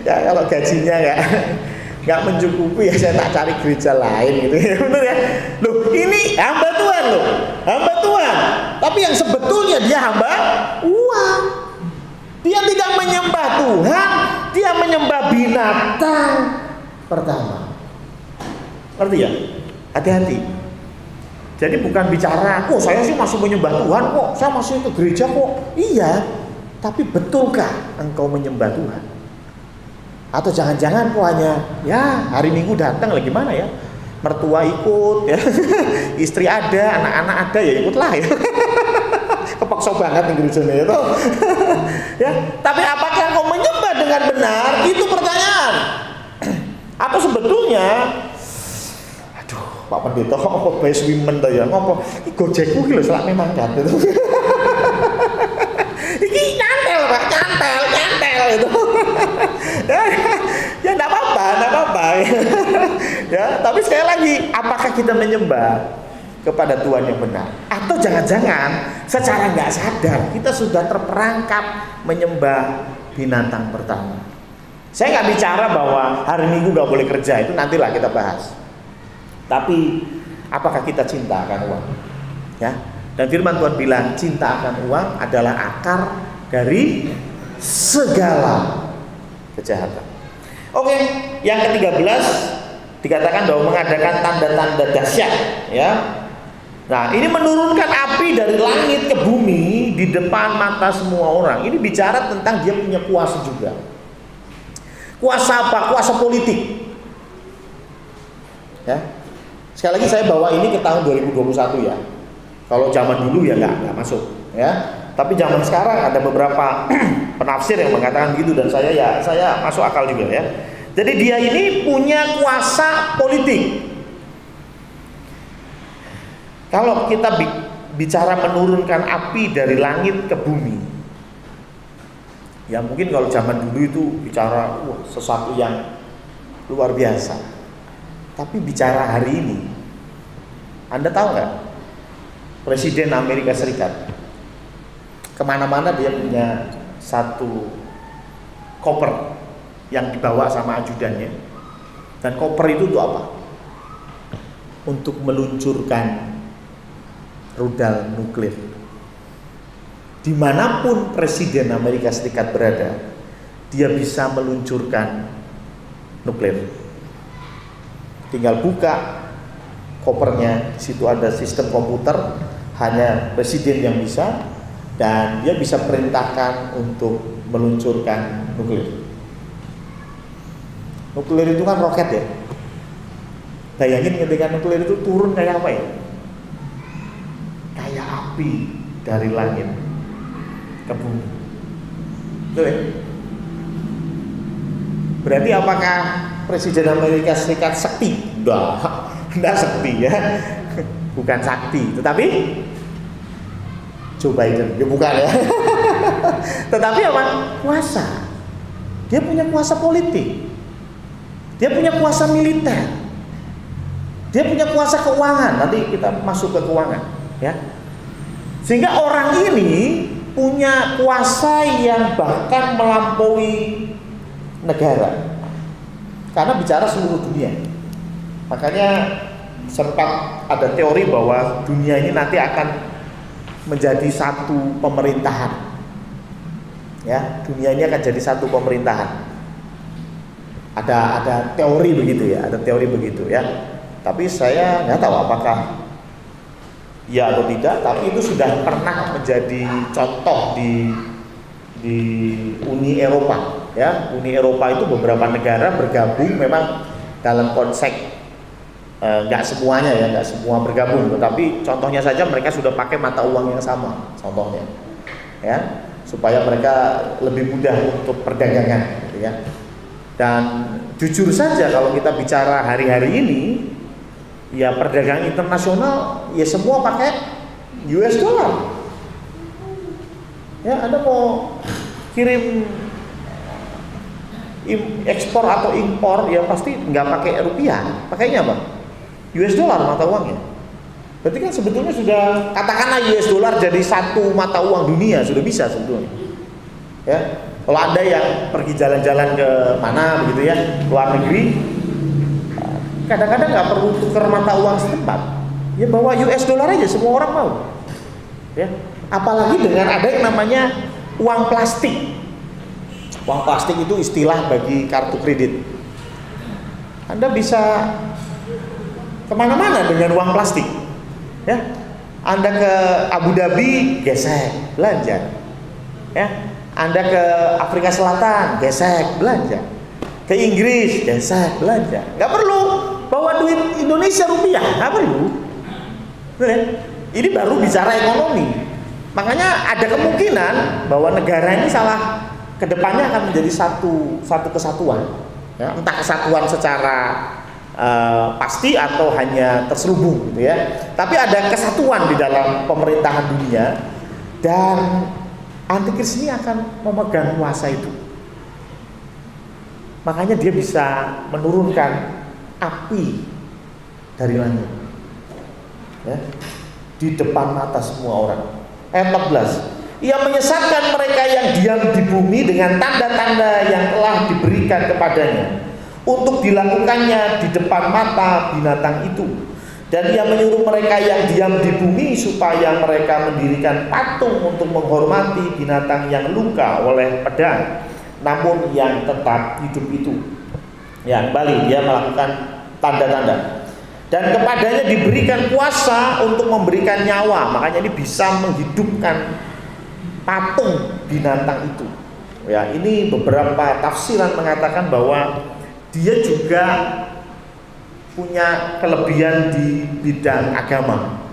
Ya kalau gajinya nggak mencukupi ya saya tak cari gereja lain gitu ya, bener ya. Loh, ini hamba Tuhan loh, hamba Tuhan. Tapi yang sebetulnya dia hamba uang. Dia tidak menyembah Tuhan, dia menyembah binatang pertama. Ngerti ya? Hati-hati. Jadi bukan bicara, oh saya sih masih menyembah Tuhan kok, saya masih ke gereja kok. Iya, tapi betulkah engkau menyembah Tuhan? Atau jangan-jangan kok hanya ya hari Minggu datang lagi mana ya, mertua ikut ya, istri ada, anak-anak ada ya ikutlah ya. Kepaksa banget nih gerejanya itu. Ya, tapi apakah kau menyembah dengan benar? Itu pertanyaan. Atau sebetulnya, aduh Pak Pendeta kok khotbah swimen ta ya ngopo? Iki gojekku iki lho selak memang kan itu. Iki nyantel Pak, nyantel itu. Ya enggak apa-apa. Ya, tapi sekali lagi, apakah kita menyembah kepada Tuhan yang benar? Atau jangan-jangan secara nggak sadar kita sudah terperangkap menyembah binatang pertama. Saya nggak bicara bahwa hari Minggu nggak boleh kerja, itu nantilah kita bahas. Tapi apakah kita cinta akan uang? Ya, dan firman Tuhan bilang cinta akan uang adalah akar dari segala kejahatan. Oke, yang ke-13 dikatakan bahwa mengadakan tanda-tanda dahsyat, ya. Nah, ini menurunkan api dari langit ke bumi di depan mata semua orang. Ini bicara tentang dia punya kuasa juga. Kuasa apa? Kuasa politik. Ya. Sekali lagi saya bawa ini ke tahun 2021 ya. Kalau zaman dulu ya nggak masuk, ya. Tapi zaman sekarang ada beberapa penafsir yang mengatakan gitu dan saya masuk akal juga ya. Jadi dia ini punya kuasa politik. Kalau kita bicara menurunkan api dari langit ke bumi, ya mungkin kalau zaman dulu itu bicara sesuatu yang luar biasa. Tapi bicara hari ini, Anda tahu nggak? Presiden Amerika Serikat kemana-mana dia punya satu koper yang dibawa sama ajudannya, dan koper itu untuk apa? Untuk meluncurkan rudal nuklir. Dimanapun Presiden Amerika Serikat berada, dia bisa meluncurkan nuklir. Tinggal buka kopernya, di situ ada sistem komputer, hanya presiden yang bisa, dan dia bisa perintahkan untuk meluncurkan nuklir. Nuklir itu kan roket ya. Bayangin ketika nuklir itu turun kayak apa ya? Kayak api dari langit ke bumi. Betul ya? Berarti apakah Presiden Amerika Serikat sakti? Enggak sakti ya. Bukan sakti, tetapi Joe Biden, dia bukan ya. Tetapi apa? Kuasa. Dia punya kuasa politik. Dia punya kuasa militer. Dia punya kuasa keuangan. Nanti kita masuk ke keuangan, ya. Sehingga orang ini punya kuasa yang bahkan melampaui negara. Karena bicara seluruh dunia. Makanya sempat ada teori bahwa dunia ini nanti akan menjadi satu pemerintahan. Ya, dunia ini akan jadi satu pemerintahan. Ada teori begitu ya, ada teori begitu ya. Tapi saya nggak tahu apakah ya atau tidak. Tapi itu sudah pernah menjadi contoh di Uni Eropa. Ya, Uni Eropa itu beberapa negara bergabung memang dalam konsep nggak semuanya ya, nggak semua bergabung. Tetapi contohnya saja mereka sudah pakai mata uang yang sama, contohnya. Ya, supaya mereka lebih mudah untuk perdagangan, gitu ya. Dan jujur saja kalau kita bicara hari-hari ini, ya perdagangan internasional ya semua pakai US dollar. Ya, Anda mau kirim ekspor atau impor ya pasti nggak pakai rupiah, pakainya apa? US dollar mata uangnya. Berarti kan sebetulnya sudah, katakanlah US dollar jadi satu mata uang dunia, sudah bisa sebetulnya. Ya, kalau Anda yang pergi jalan-jalan ke mana begitu ya, luar negeri, kadang-kadang nggak perlu tukar mata uang setempat. Ya bawa US dollar aja, semua orang mau. Ya, apalagi dengan ada yang namanya uang plastik. Uang plastik itu istilah bagi kartu kredit. Anda bisa kemana-mana dengan uang plastik. Ya, Anda ke Abu Dhabi, gesek, belanja. Ya, Anda ke Afrika Selatan, gesek, belanja. Ke Inggris, gesek, belanja. Nggak perlu bawa duit Indonesia rupiah, nggak perlu. Ini baru bicara ekonomi. Makanya ada kemungkinan bahwa negara ini salah, kedepannya akan menjadi satu kesatuan. Ya, entah kesatuan secara pasti atau hanya terselubung gitu ya. Tapi ada kesatuan di dalam pemerintahan dunia, dan antikris ini akan memegang kuasa itu. Makanya dia bisa menurunkan api dari langit, ya, di depan mata semua orang. Ayat 14. Ia menyesatkan mereka yang diam di bumi dengan tanda-tanda yang telah diberikan kepadanya untuk dilakukannya di depan mata binatang itu. Dan ia menyuruh mereka yang diam di bumi supaya mereka mendirikan patung untuk menghormati binatang yang luka oleh pedang, namun yang tetap hidup itu. Ya, kembali dia melakukan tanda-tanda. Dan kepadanya diberikan kuasa untuk memberikan nyawa. Makanya ini bisa menghidupkan patung binatang itu. Ya, ini beberapa tafsiran mengatakan bahwa dia juga punya kelebihan di bidang agama.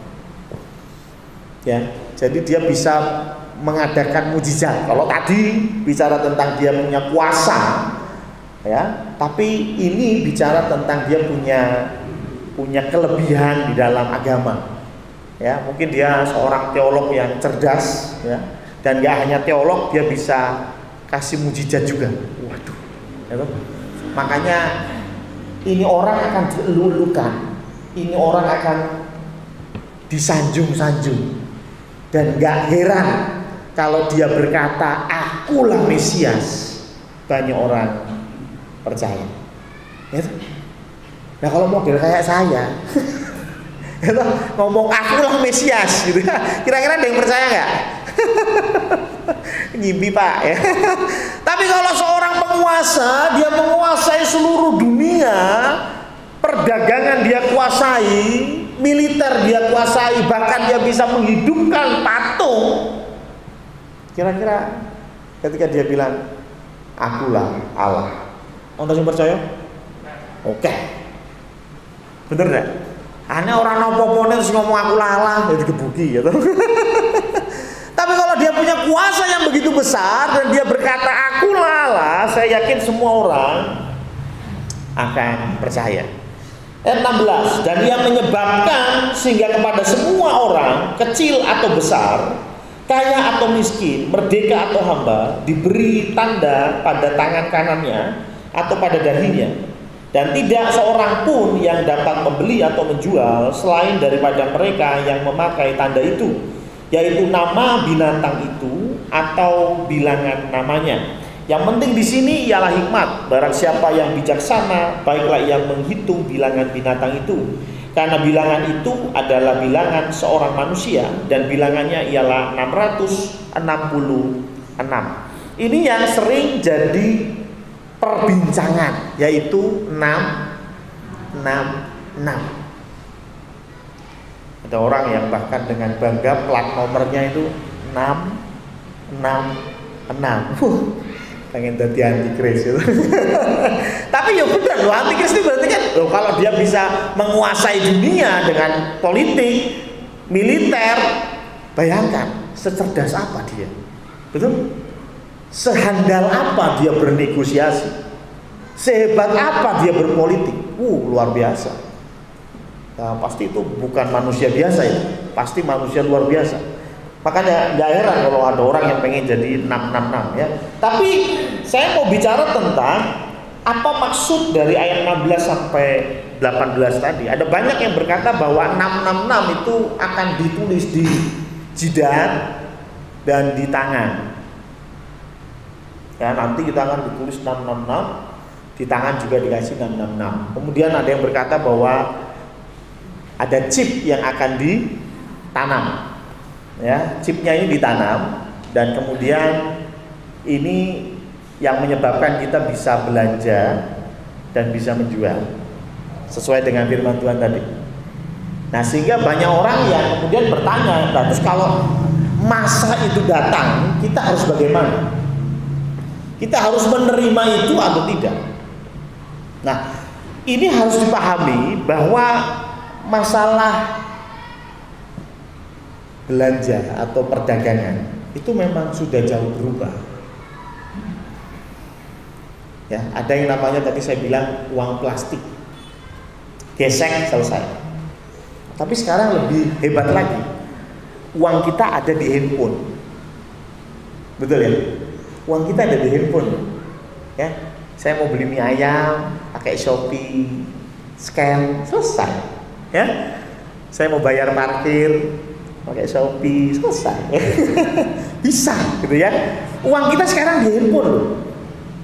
Ya, jadi dia bisa mengadakan mujizat. Kalau tadi bicara tentang dia punya kuasa, ya, tapi ini bicara tentang dia punya kelebihan di dalam agama. Ya, mungkin dia seorang teolog yang cerdas, ya, dan gak hanya teolog, dia bisa kasih mujizat juga. Waduh, ya, makanya ini orang akan dielulukan, ini orang akan disanjung-sanjung, dan gak heran kalau dia berkata, "Akulah Mesias." Banyak orang percaya. Ya, nah kalau model kayak saya ngomong akulah Mesias gitu, kira-kira ada yang percaya nggak? Ngimpi Pak ya. Tapi kalau seorang penguasa, dia menguasai seluruh dunia, perdagangan dia kuasai, militer dia kuasai, bahkan dia bisa menghidupkan patung. Kira-kira ketika dia bilang akulah Allah, Anda yang percaya? Oke. Bener gak? Hanya orang nopo-nopo terus ngomong aku lala jadi gebuki gitu. Tapi kalau dia punya kuasa yang begitu besar dan dia berkata aku lala, saya yakin semua orang akan percaya. Ayat 16. Dan ia menyebabkan sehingga kepada semua orang, kecil atau besar, kaya atau miskin, merdeka atau hamba, diberi tanda pada tangan kanannya atau pada dahinya. Dan tidak seorang pun yang dapat membeli atau menjual selain daripada mereka yang memakai tanda itu, yaitu nama binatang itu atau bilangan namanya. Yang penting di sini ialah hikmat. Barang siapa yang bijaksana, baiklah yang menghitung bilangan binatang itu, karena bilangan itu adalah bilangan seorang manusia dan bilangannya ialah 666. Ini yang sering jadi perbincangan, yaitu 666. Ada orang yang bahkan dengan bangga plat nomornya itu 666. Pengen jadi antikris itu. Tapi ya benar loh, antikris itu berarti kan loh, kalau dia bisa menguasai dunia dengan politik, militer, bayangkan secerdas apa dia. Betul? Sehandal apa dia bernegosiasi? Sehebat apa dia berpolitik? Luar biasa. Nah, pasti itu bukan manusia biasa itu. Pasti manusia luar biasa. Makanya nggak heran kalau ada orang yang pengen jadi 666 ya. Tapi saya mau bicara tentang apa maksud dari ayat 16 sampai 18 tadi. Ada banyak yang berkata bahwa 666 itu akan ditulis di jidat dan di tangan. Ya, nanti kita akan ditulis 666, di tangan juga dikasih 666. Kemudian ada yang berkata bahwa ada chip yang akan ditanam. Ya, chipnya ini ditanam dan kemudian ini yang menyebabkan kita bisa belanja dan bisa menjual sesuai dengan firman Tuhan tadi. Nah, sehingga banyak orang yang kemudian bertanya, nah, terus kalau masa itu datang, kita harus bagaimana? Kita harus menerima itu atau tidak? Nah, ini harus dipahami bahwa masalah belanja atau perdagangan itu memang sudah jauh berubah. Ya, ada yang namanya tadi saya bilang uang plastik, gesek selesai. Tapi sekarang lebih hebat lagi, uang kita ada di handphone, betul ya? Uang kita ada di handphone, ya. Saya mau beli mie ayam, pakai Shopee, scan, selesai, ya. Saya mau bayar parkir, pakai Shopee, selesai. Bisa, gitu ya. Uang kita sekarang di handphone loh.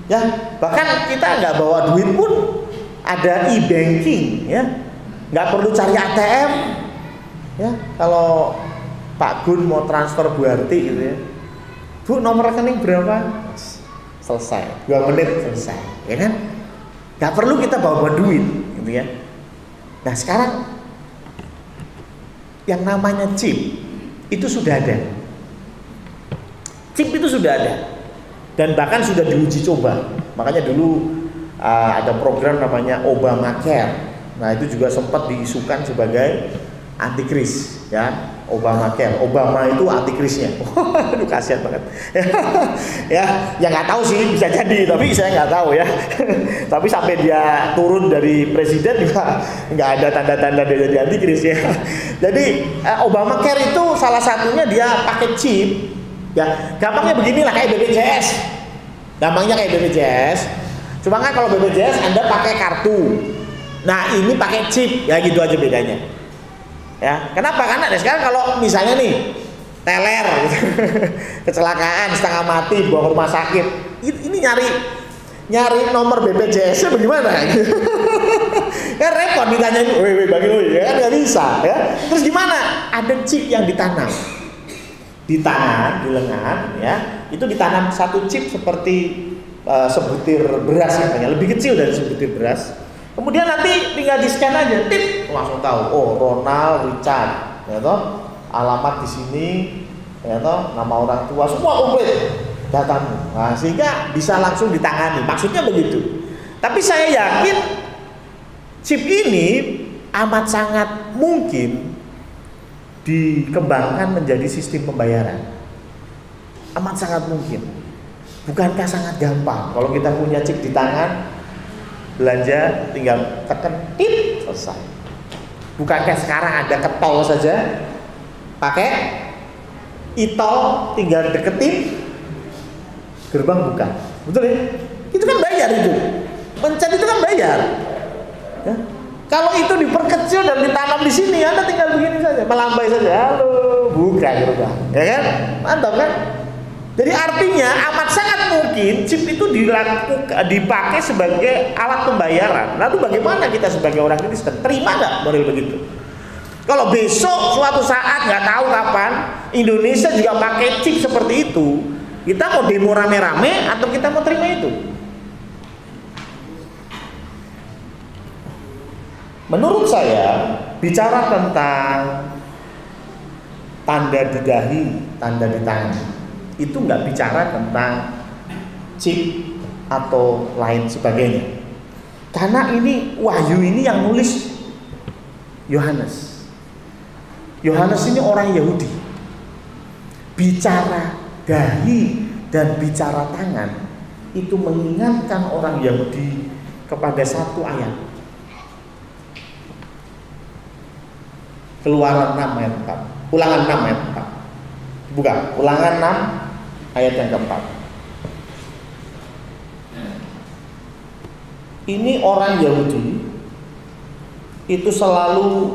Ya, bahkan kita nggak bawa duit pun ada e-banking, ya, nggak perlu cari ATM, ya. Kalau Pak Gun mau transfer Bu Harti gitu ya, Bu nomor rekening berapa? Selesai, 2 menit selesai, ya kan? Nggak perlu kita bawa duit, gitu ya. Nah sekarang yang namanya chip itu sudah ada, chip itu sudah ada. Dan bahkan sudah diuji coba. Makanya dulu ada program namanya Obamacare. Nah itu juga sempat diisukan sebagai antikris, ya. Obamacare, Obama itu antikrisnya. Aduh kasihan banget. Ya, yang nggak tahu sih, bisa jadi, tapi saya nggak tahu ya. Tapi sampai dia turun dari presiden juga nggak ada tanda-tanda dia jadi antikris ya. Jadi Obamacare itu salah satunya dia pakai chip. Ya, gampangnya beginilah kayak BPJS. Gampangnya kayak BPJS. Cuma kan kalau BPJS Anda pakai kartu. Nah, ini pakai chip. Ya gitu aja bedanya. Ya, kenapa? Karena sekarang kalau misalnya nih teler kecelakaan setengah mati bawa ke rumah sakit. Ini nyari nomor BPJS-nya bagaimana? Kan repot ditanyain, "Woi, bagi lo ya," kan nggak bisa, ya. Terus gimana? Ada chip yang ditanam di tangan, di lengan, ya, itu ditanam satu chip seperti sebutir beras katanya, lebih kecil dari sebutir beras. Kemudian nanti tinggal di scan aja, tip, langsung tahu, oh Ronald Richard, ya toh, alamat di sini, ya toh, nama orang tua, semua komplit datamu. Nah, sehingga bisa langsung ditangani. Maksudnya begitu. Tapi saya yakin chip ini amat sangat mungkin dikembangkan menjadi sistem pembayaran. Amat sangat mungkin. Bukankah sangat gampang kalau kita punya chip di tangan, belanja tinggal tekan tip, selesai. Bukankah sekarang ada ketol saja, pakai e-tol, tinggal deketin, gerbang buka, betul ya? Itu kan bayar itu, pencet itu kan bayar. Ya. Kalau itu diperkecil dan ditanam di sini, Anda tinggal begini saja, melambai saja, halo, buka gerbang, ya kan? Mantap kan? Jadi artinya amat sangat mungkin chip itu dipakai sebagai alat pembayaran. Lalu bagaimana kita sebagai orang Kristen terima nggak model begitu? Kalau besok suatu saat nggak tahu kapan Indonesia juga pakai chip seperti itu, kita mau demo rame-rame atau kita mau terima itu? Menurut saya bicara tentang tanda di dahi, tanda di tangan, itu nggak bicara tentang chip atau lain sebagainya. Karena ini Wahyu ini yang nulis Yohanes. Yohanes ini orang Yahudi. Bicara dahi dan bicara tangan itu mengingatkan orang Yahudi kepada satu ayat. Keluaran 6 ayat 4. Ulangan 6 ayat 4. Bukan, Ulangan 6 ayat yang keempat. Ini orang Yahudi itu selalu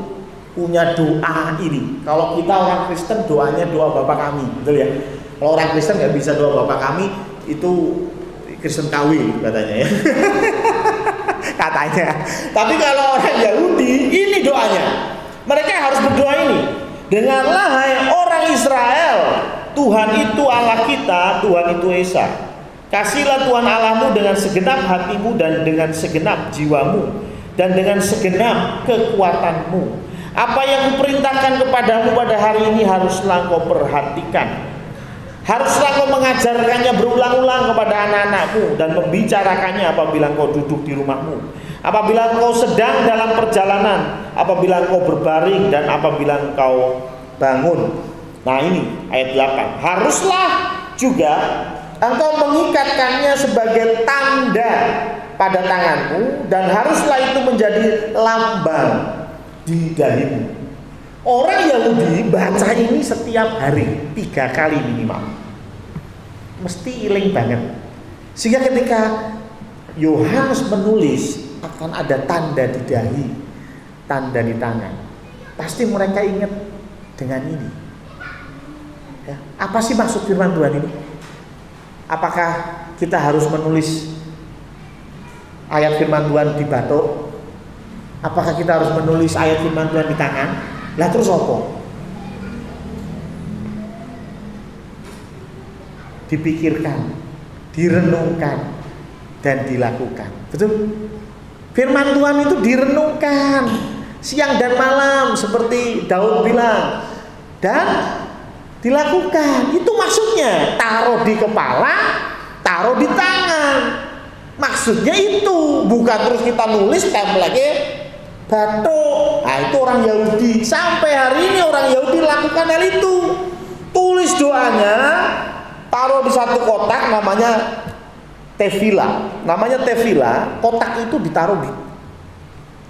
punya doa ini. Kalau kita orang Kristen doanya doa Bapa kami, betul ya? Kalau orang Kristen nggak bisa doa Bapa kami, itu Kristen KW katanya ya. Katanya. Tapi kalau orang Yahudi ini doanya. Mereka harus berdoa ini. Dengarlah hai orang Israel, Tuhan itu Allah kita, Tuhan itu Esa. Kasihlah Tuhan Allahmu dengan segenap hatimu dan dengan segenap jiwamu dan dengan segenap kekuatanmu. Apa yang kuperintahkan kepadamu pada hari ini haruslah kau perhatikan. Haruslah kau mengajarkannya berulang-ulang kepada anak-anakmu dan membicarakannya apabila kau duduk di rumahmu, apabila kau sedang dalam perjalanan, apabila kau berbaring dan apabila kau bangun. Nah ini ayat 8. Haruslah juga engkau mengikatkannya sebagai tanda pada tanganmu dan haruslah itu menjadi lambang di dahimu. Orang Yahudi baca ini setiap hari 3 kali minimal, mesti iling banget. Sehingga ketika Yohanes menulis akan ada tanda di dahi, tanda di tangan, pasti mereka ingat dengan ini ya. Apa sih maksud firman Tuhan ini? Apakah kita harus menulis ayat firman Tuhan di batuk? Apakah kita harus menulis ayat firman Tuhan di tangan? Lah terus apa? Dipikirkan, direnungkan, dan dilakukan. Betul? Firman Tuhan itu direnungkan siang dan malam seperti Daud bilang, dan dilakukan. Itu maksudnya taruh di kepala, taruh di tangan. Maksudnya itu, bukan terus kita nulis tempel lagi batuk. Nah itu orang Yahudi. Sampai hari ini orang Yahudi lakukan hal itu. Tulis doanya, taruh di satu kotak namanya tefila. Namanya tefila. Kotak itu ditaruh di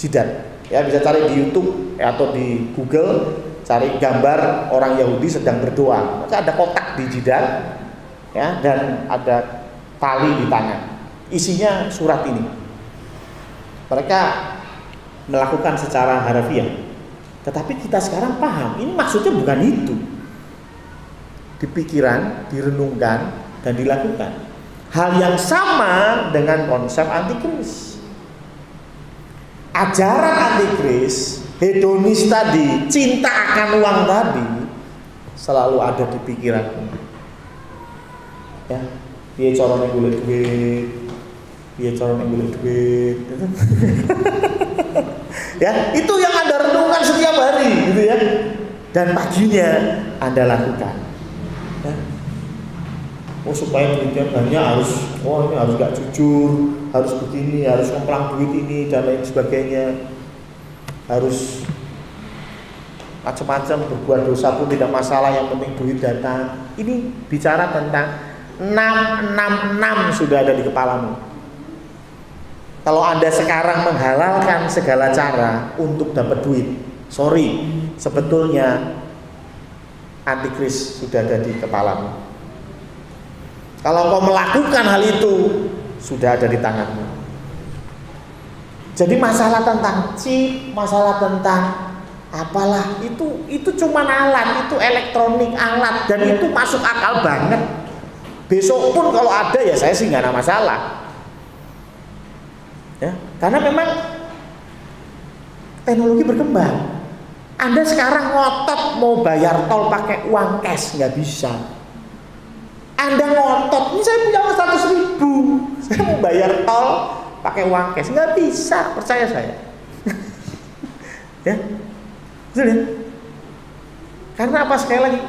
jidat. Ya bisa cari di YouTube atau di Google, cari gambar orang Yahudi sedang berdoa. Maka ada kotak di jidat, ya, dan ada tali di tangan. Isinya surat ini. Mereka melakukan secara harfiah. Tetapi kita sekarang paham, ini maksudnya bukan itu. Dipikiran, direnungkan, dan dilakukan. Hal yang sama dengan konsep antikris. Ajaran antikris, hedonis tadi, cinta akan uang tadi, selalu ada di pikiran. Ya, dia corone golek duit, dia corone golek duit. Ya, itu yang Anda renungkan setiap hari, gitu ya. Dan paginya Anda lakukan. Ya. Oh supaya duitnya banyak harus, oh ini harus gak jujur, harus begini, harus ngemplang duit ini dan lain sebagainya, harus macam-macam, berbuat dosa pun tidak masalah, yang penting duit datang. Ini bicara tentang 666 sudah ada di kepalamu. Kalau Anda sekarang menghalalkan segala cara untuk dapat duit, sorry, sebetulnya antikris sudah ada di kepalamu. Kalau kau melakukan hal itu, sudah ada di tanganmu. Jadi masalah tentang chip, masalah tentang apalah, itu cuma alat, itu elektronik alat, dan itu masuk akal banget. Besok pun kalau ada ya saya sih nggak ada masalah. Ya, karena memang teknologi berkembang. Anda sekarang ngotot mau bayar tol pakai uang cash, nggak bisa. Anda ngotot, ini saya punya uang 100.000, saya mau bayar tol pakai uang cash, nggak bisa, percaya saya. Ya, betul ya? Karena apa, sekali lagi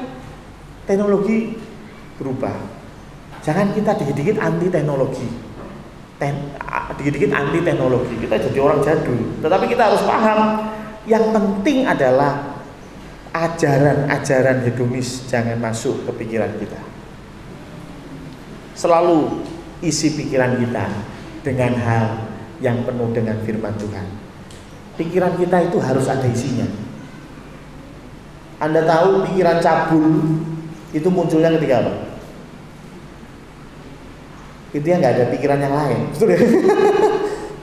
teknologi berubah. Jangan kita dikit-dikit anti teknologi, dikit-dikit anti teknologi, kita jadi orang jadul. Tetapi kita harus paham, yang penting adalah ajaran-ajaran hedonis jangan masuk ke pikiran kita. Selalu isi pikiran kita dengan hal yang penuh dengan firman Tuhan. Pikiran kita itu harus ada isinya. Anda tahu pikiran cabul itu munculnya ketika apa? Itu ya nggak ada pikiran yang lain, betul ya?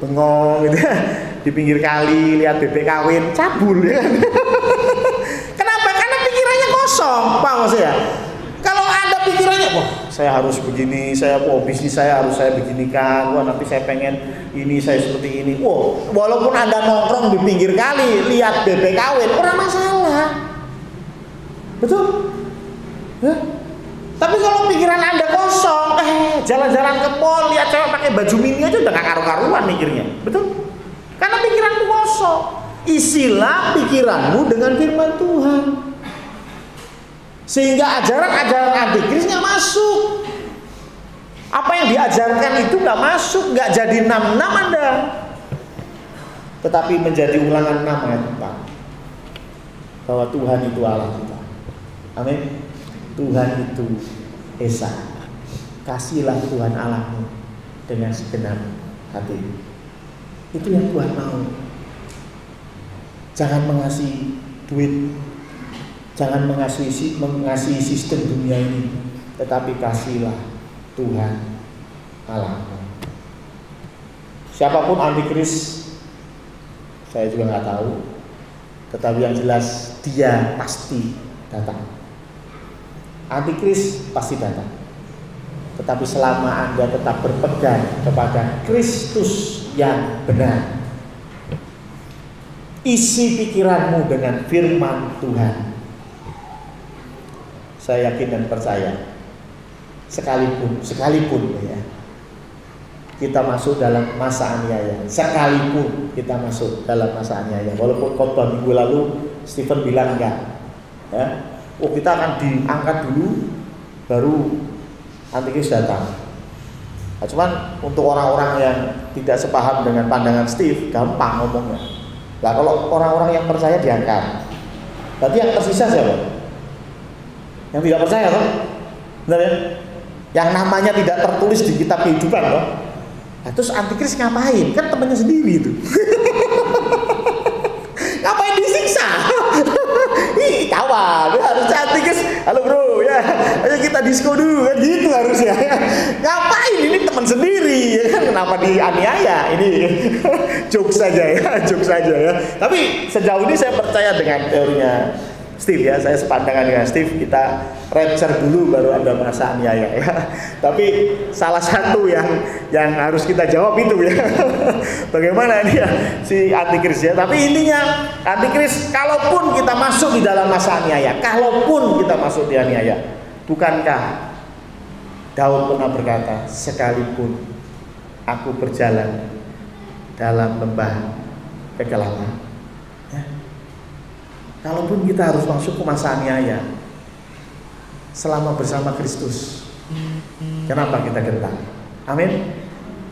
Bengong gitu ya, di pinggir kali lihat bebek kawin, cabul ya. Kenapa? Karena pikirannya kosong, Pak maksudnya. Kalau ada pikirannya, wah saya harus begini, bisnis saya harus saya beginikan, wah nanti saya pengen ini, saya seperti ini. Wah, walaupun Anda nongkrong di pinggir kali lihat bebek kawin, orang masalah, betul? Ya? Tapi kalau pikiran Anda kosong, jalan-jalan ke mall lihat cewek pakai baju mini aja udah gak karu-karuan mikirnya, betul? Karena pikiranmu kosong. Isilah pikiranmu dengan firman Tuhan, sehingga ajaran-ajaran antikris nggak masuk. Apa yang diajarkan itu nggak masuk, nggak jadi 6-6 Anda, tetapi menjadi ulangan 6 ayat 4 bahwa Tuhan itu Allah kita. Amin. Tuhan itu Esa. Kasihlah Tuhan Allahmu dengan segenap hati. Itu yang Tuhan mau. Jangan mengasihi duit, jangan mengasihi sistem dunia ini, tetapi kasihlah Tuhan Allahmu. Siapapun antikris, saya juga nggak tahu, tetapi yang jelas dia pasti datang. Antikris pasti datang. Tetapi selama Anda tetap berpegang kepada Kristus yang benar, isi pikiranmu dengan firman Tuhan, saya yakin dan percaya, sekalipun ya, kita masuk dalam masa aniaya, sekalipun kita masuk dalam masa aniaya, walaupun khotbah minggu lalu Stephen bilang enggak, ya, kita akan diangkat dulu, baru antikris datang. Nah, cuman untuk orang-orang yang tidak sepaham dengan pandangan Steve, gampang ngomongnya. Nah, kalau orang-orang yang percaya diangkat, berarti yang tersisa siapa? Yang tidak percaya toh? Benar ya? Yang namanya tidak tertulis di kitab kehidupan toh? Nah, terus antikris ngapain? Kan temannya sendiri itu. Ngapain disiksa? Ih, kawan, harusnya antikris, halo bro, ya, ayo kita disko dulu, kan gitu harusnya. Ngapain? Ini teman sendiri, ya kan? Kenapa dianiaya? Ini jokes saja ya, jokes saja ya. Tapi sejauh ini saya percaya dengan teorinya Steve ya, saya sepandangan dengan Steve, kita rapture dulu baru ada masa aniaya ya. Tapi salah satu yang harus kita jawab itu ya, bagaimana ini ya si antikris ya. Tapi intinya antikris, kalaupun kita masuk di dalam masa aniaya, kalaupun kita masuk di aniaya, bukankah Daud pernah berkata, sekalipun aku berjalan dalam lembah kegelapan, ya. Kalaupun kita harus masuk ke masa aniaya, selama bersama Kristus, kenapa kita gentar? Amin.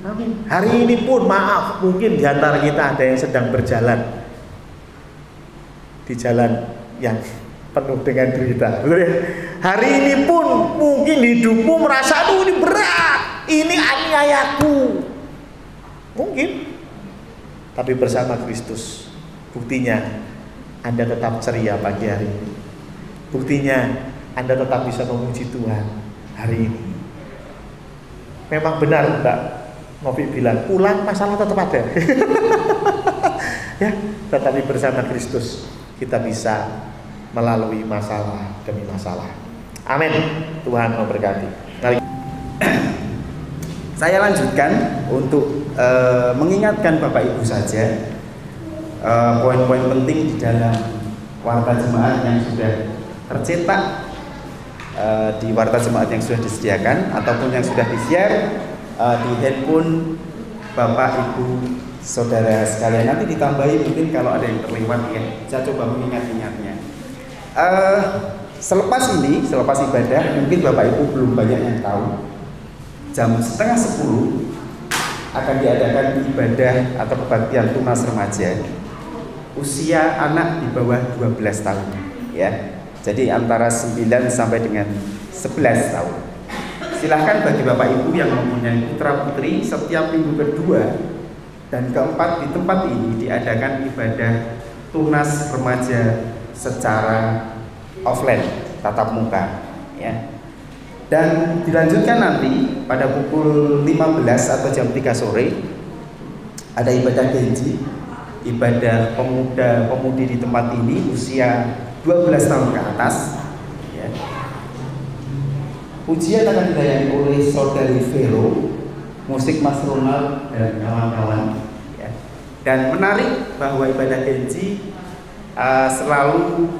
Amin. Hari ini pun maaf, mungkin di antara kita ada yang sedang berjalan di jalan yang penuh dengan derita. Betul ya? Hari ini pun mungkin hidupmu merasa, aduh ini berat, ini aniayaku. Mungkin. Tapi bersama Kristus, buktinya Anda tetap ceria pagi hari ini. Buktinya Anda tetap bisa memuji Tuhan hari ini. Memang benar Mbak Novi bilang, pulang masalah tetap ada. Ya, tetapi bersama Kristus kita bisa melalui masalah demi masalah. Amin. Tuhan memberkati. Saya lanjutkan untuk mengingatkan Bapak Ibu saja poin-poin penting di dalam warta jemaat yang sudah tercetak di warta jemaat yang sudah disediakan ataupun yang sudah di-share di handphone Bapak Ibu Saudara sekalian. Nanti ditambahi mungkin kalau ada yang terlewat ya. Saya coba mengingat-ingatnya. Selepas ibadah, mungkin Bapak Ibu belum banyak yang tahu, jam 9:30 akan diadakan ibadah atau kebaktian tunas remaja usia anak di bawah 12 tahun ya. Jadi antara 9 sampai dengan 11 tahun. silahkan bagi Bapak Ibu yang mempunyai putra putri, setiap minggu kedua dan keempat di tempat ini diadakan ibadah tunas remaja secara offline, tatap muka, ya. Dan dilanjutkan nanti pada pukul 15 atau jam 3 sore ada ibadah genji, ibadah pemuda-pemudi di tempat ini usia 12 tahun ke atas, ya. Ujian akan dilayani oleh Saudari Vero, musik Mas Ronald dan kawan-kawan, ya. Dan menarik bahwa ibadah genji selalu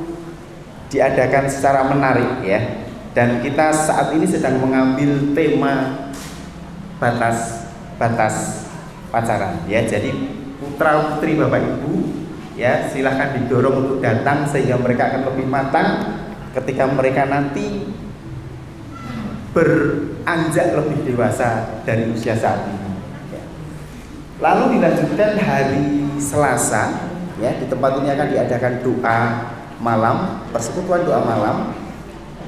diadakan secara menarik, ya. Dan kita saat ini sedang mengambil tema batas pacaran, ya. Jadi putra putri Bapak Ibu, ya, silahkan didorong untuk datang sehingga mereka akan lebih matang ketika mereka nanti beranjak lebih dewasa dari usia saat ini, ya. Lalu dilanjutkan hari Selasa, ya, di tempat ini akan diadakan doa malam, persekutuan doa malam,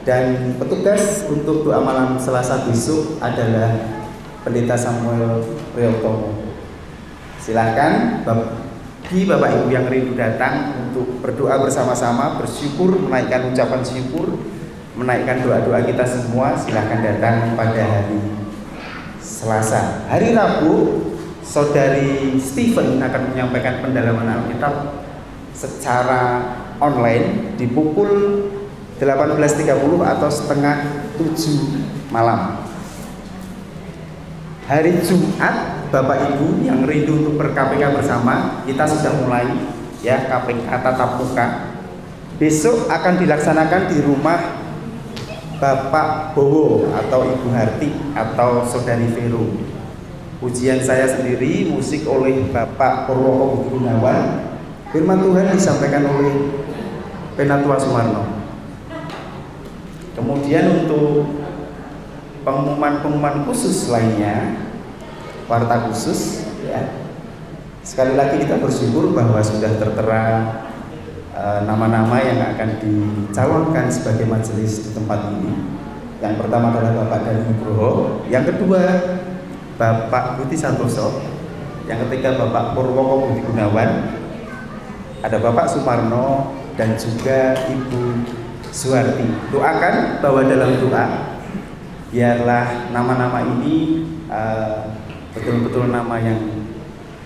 dan petugas untuk doa malam Selasa besok adalah Pendeta Samuel Priyotomo. Silahkan bagi Bapak Ibu yang rindu datang untuk berdoa bersama-sama, bersyukur, menaikkan ucapan syukur, menaikkan doa-doa kita semua, silahkan datang pada hari Selasa. Hari Rabu, Saudari Stephen akan menyampaikan pendalaman Alkitab secara online di pukul 18.30 atau setengah 7 malam. Hari Jumat, Bapak Ibu yang rindu untuk ber-KPK bersama, kita sudah mulai, ya, KPK tatap muka. Besok akan dilaksanakan di rumah Bapak Bowo atau Ibu Harti atau Saudari Vero. Ujian saya sendiri, musik oleh Bapak Purwoko Gunawan, firman Tuhan disampaikan oleh Penatua Sumarno. Kemudian untuk pengumuman khusus lainnya, warta khusus, ya. Sekali lagi kita bersyukur bahwa sudah tertera nama-nama yang akan dicalonkan sebagai majelis di tempat ini. Yang pertama adalah Bapak Dani Nugroho, yang kedua Bapak Budi Santoso, yang ketiga Bapak Purwoko Budi Gunawan, ada Bapak Sumarno dan juga Ibu Suharti. Doakan bahwa dalam doa biarlah nama-nama ini betul-betul nama yang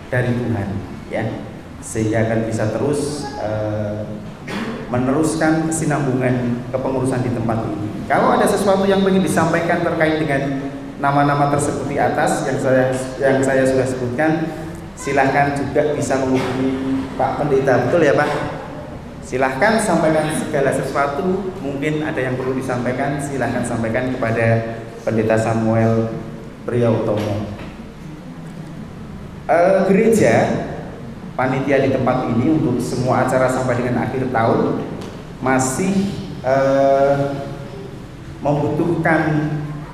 dari Tuhan, ya, sehingga akan bisa terus meneruskan kesinambungan kepengurusan di tempat ini. Kalau ada sesuatu yang ingin disampaikan terkait dengan nama-nama tersebut di atas yang saya sudah sebutkan, silahkan juga bisa menghubungi Pak Pendeta, betul ya Pak? Silahkan sampaikan segala sesuatu, mungkin ada yang perlu disampaikan, silahkan sampaikan kepada Pendeta Samuel Priyotomo. Gereja, panitia di tempat ini untuk semua acara sampai dengan akhir tahun masih membutuhkan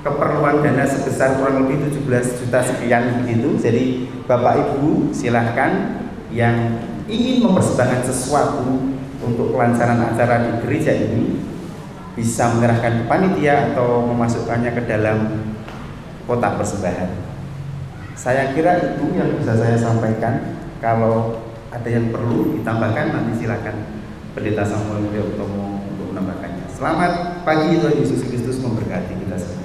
keperluan dana sebesar kurang lebih 17 juta sekian begitu. Jadi Bapak Ibu silahkan yang ingin mempersembahkan sesuatu untuk kelancaran acara di gereja ini bisa menyerahkan ke panitia atau memasukkannya ke dalam kotak persembahan. Saya kira itu yang bisa saya sampaikan. Kalau ada yang perlu ditambahkan, nanti silakan Pendeta Samuel Priyotomo untuk menambahkannya. Selamat pagi, Tuhan Yesus Kristus memberkati kita semua.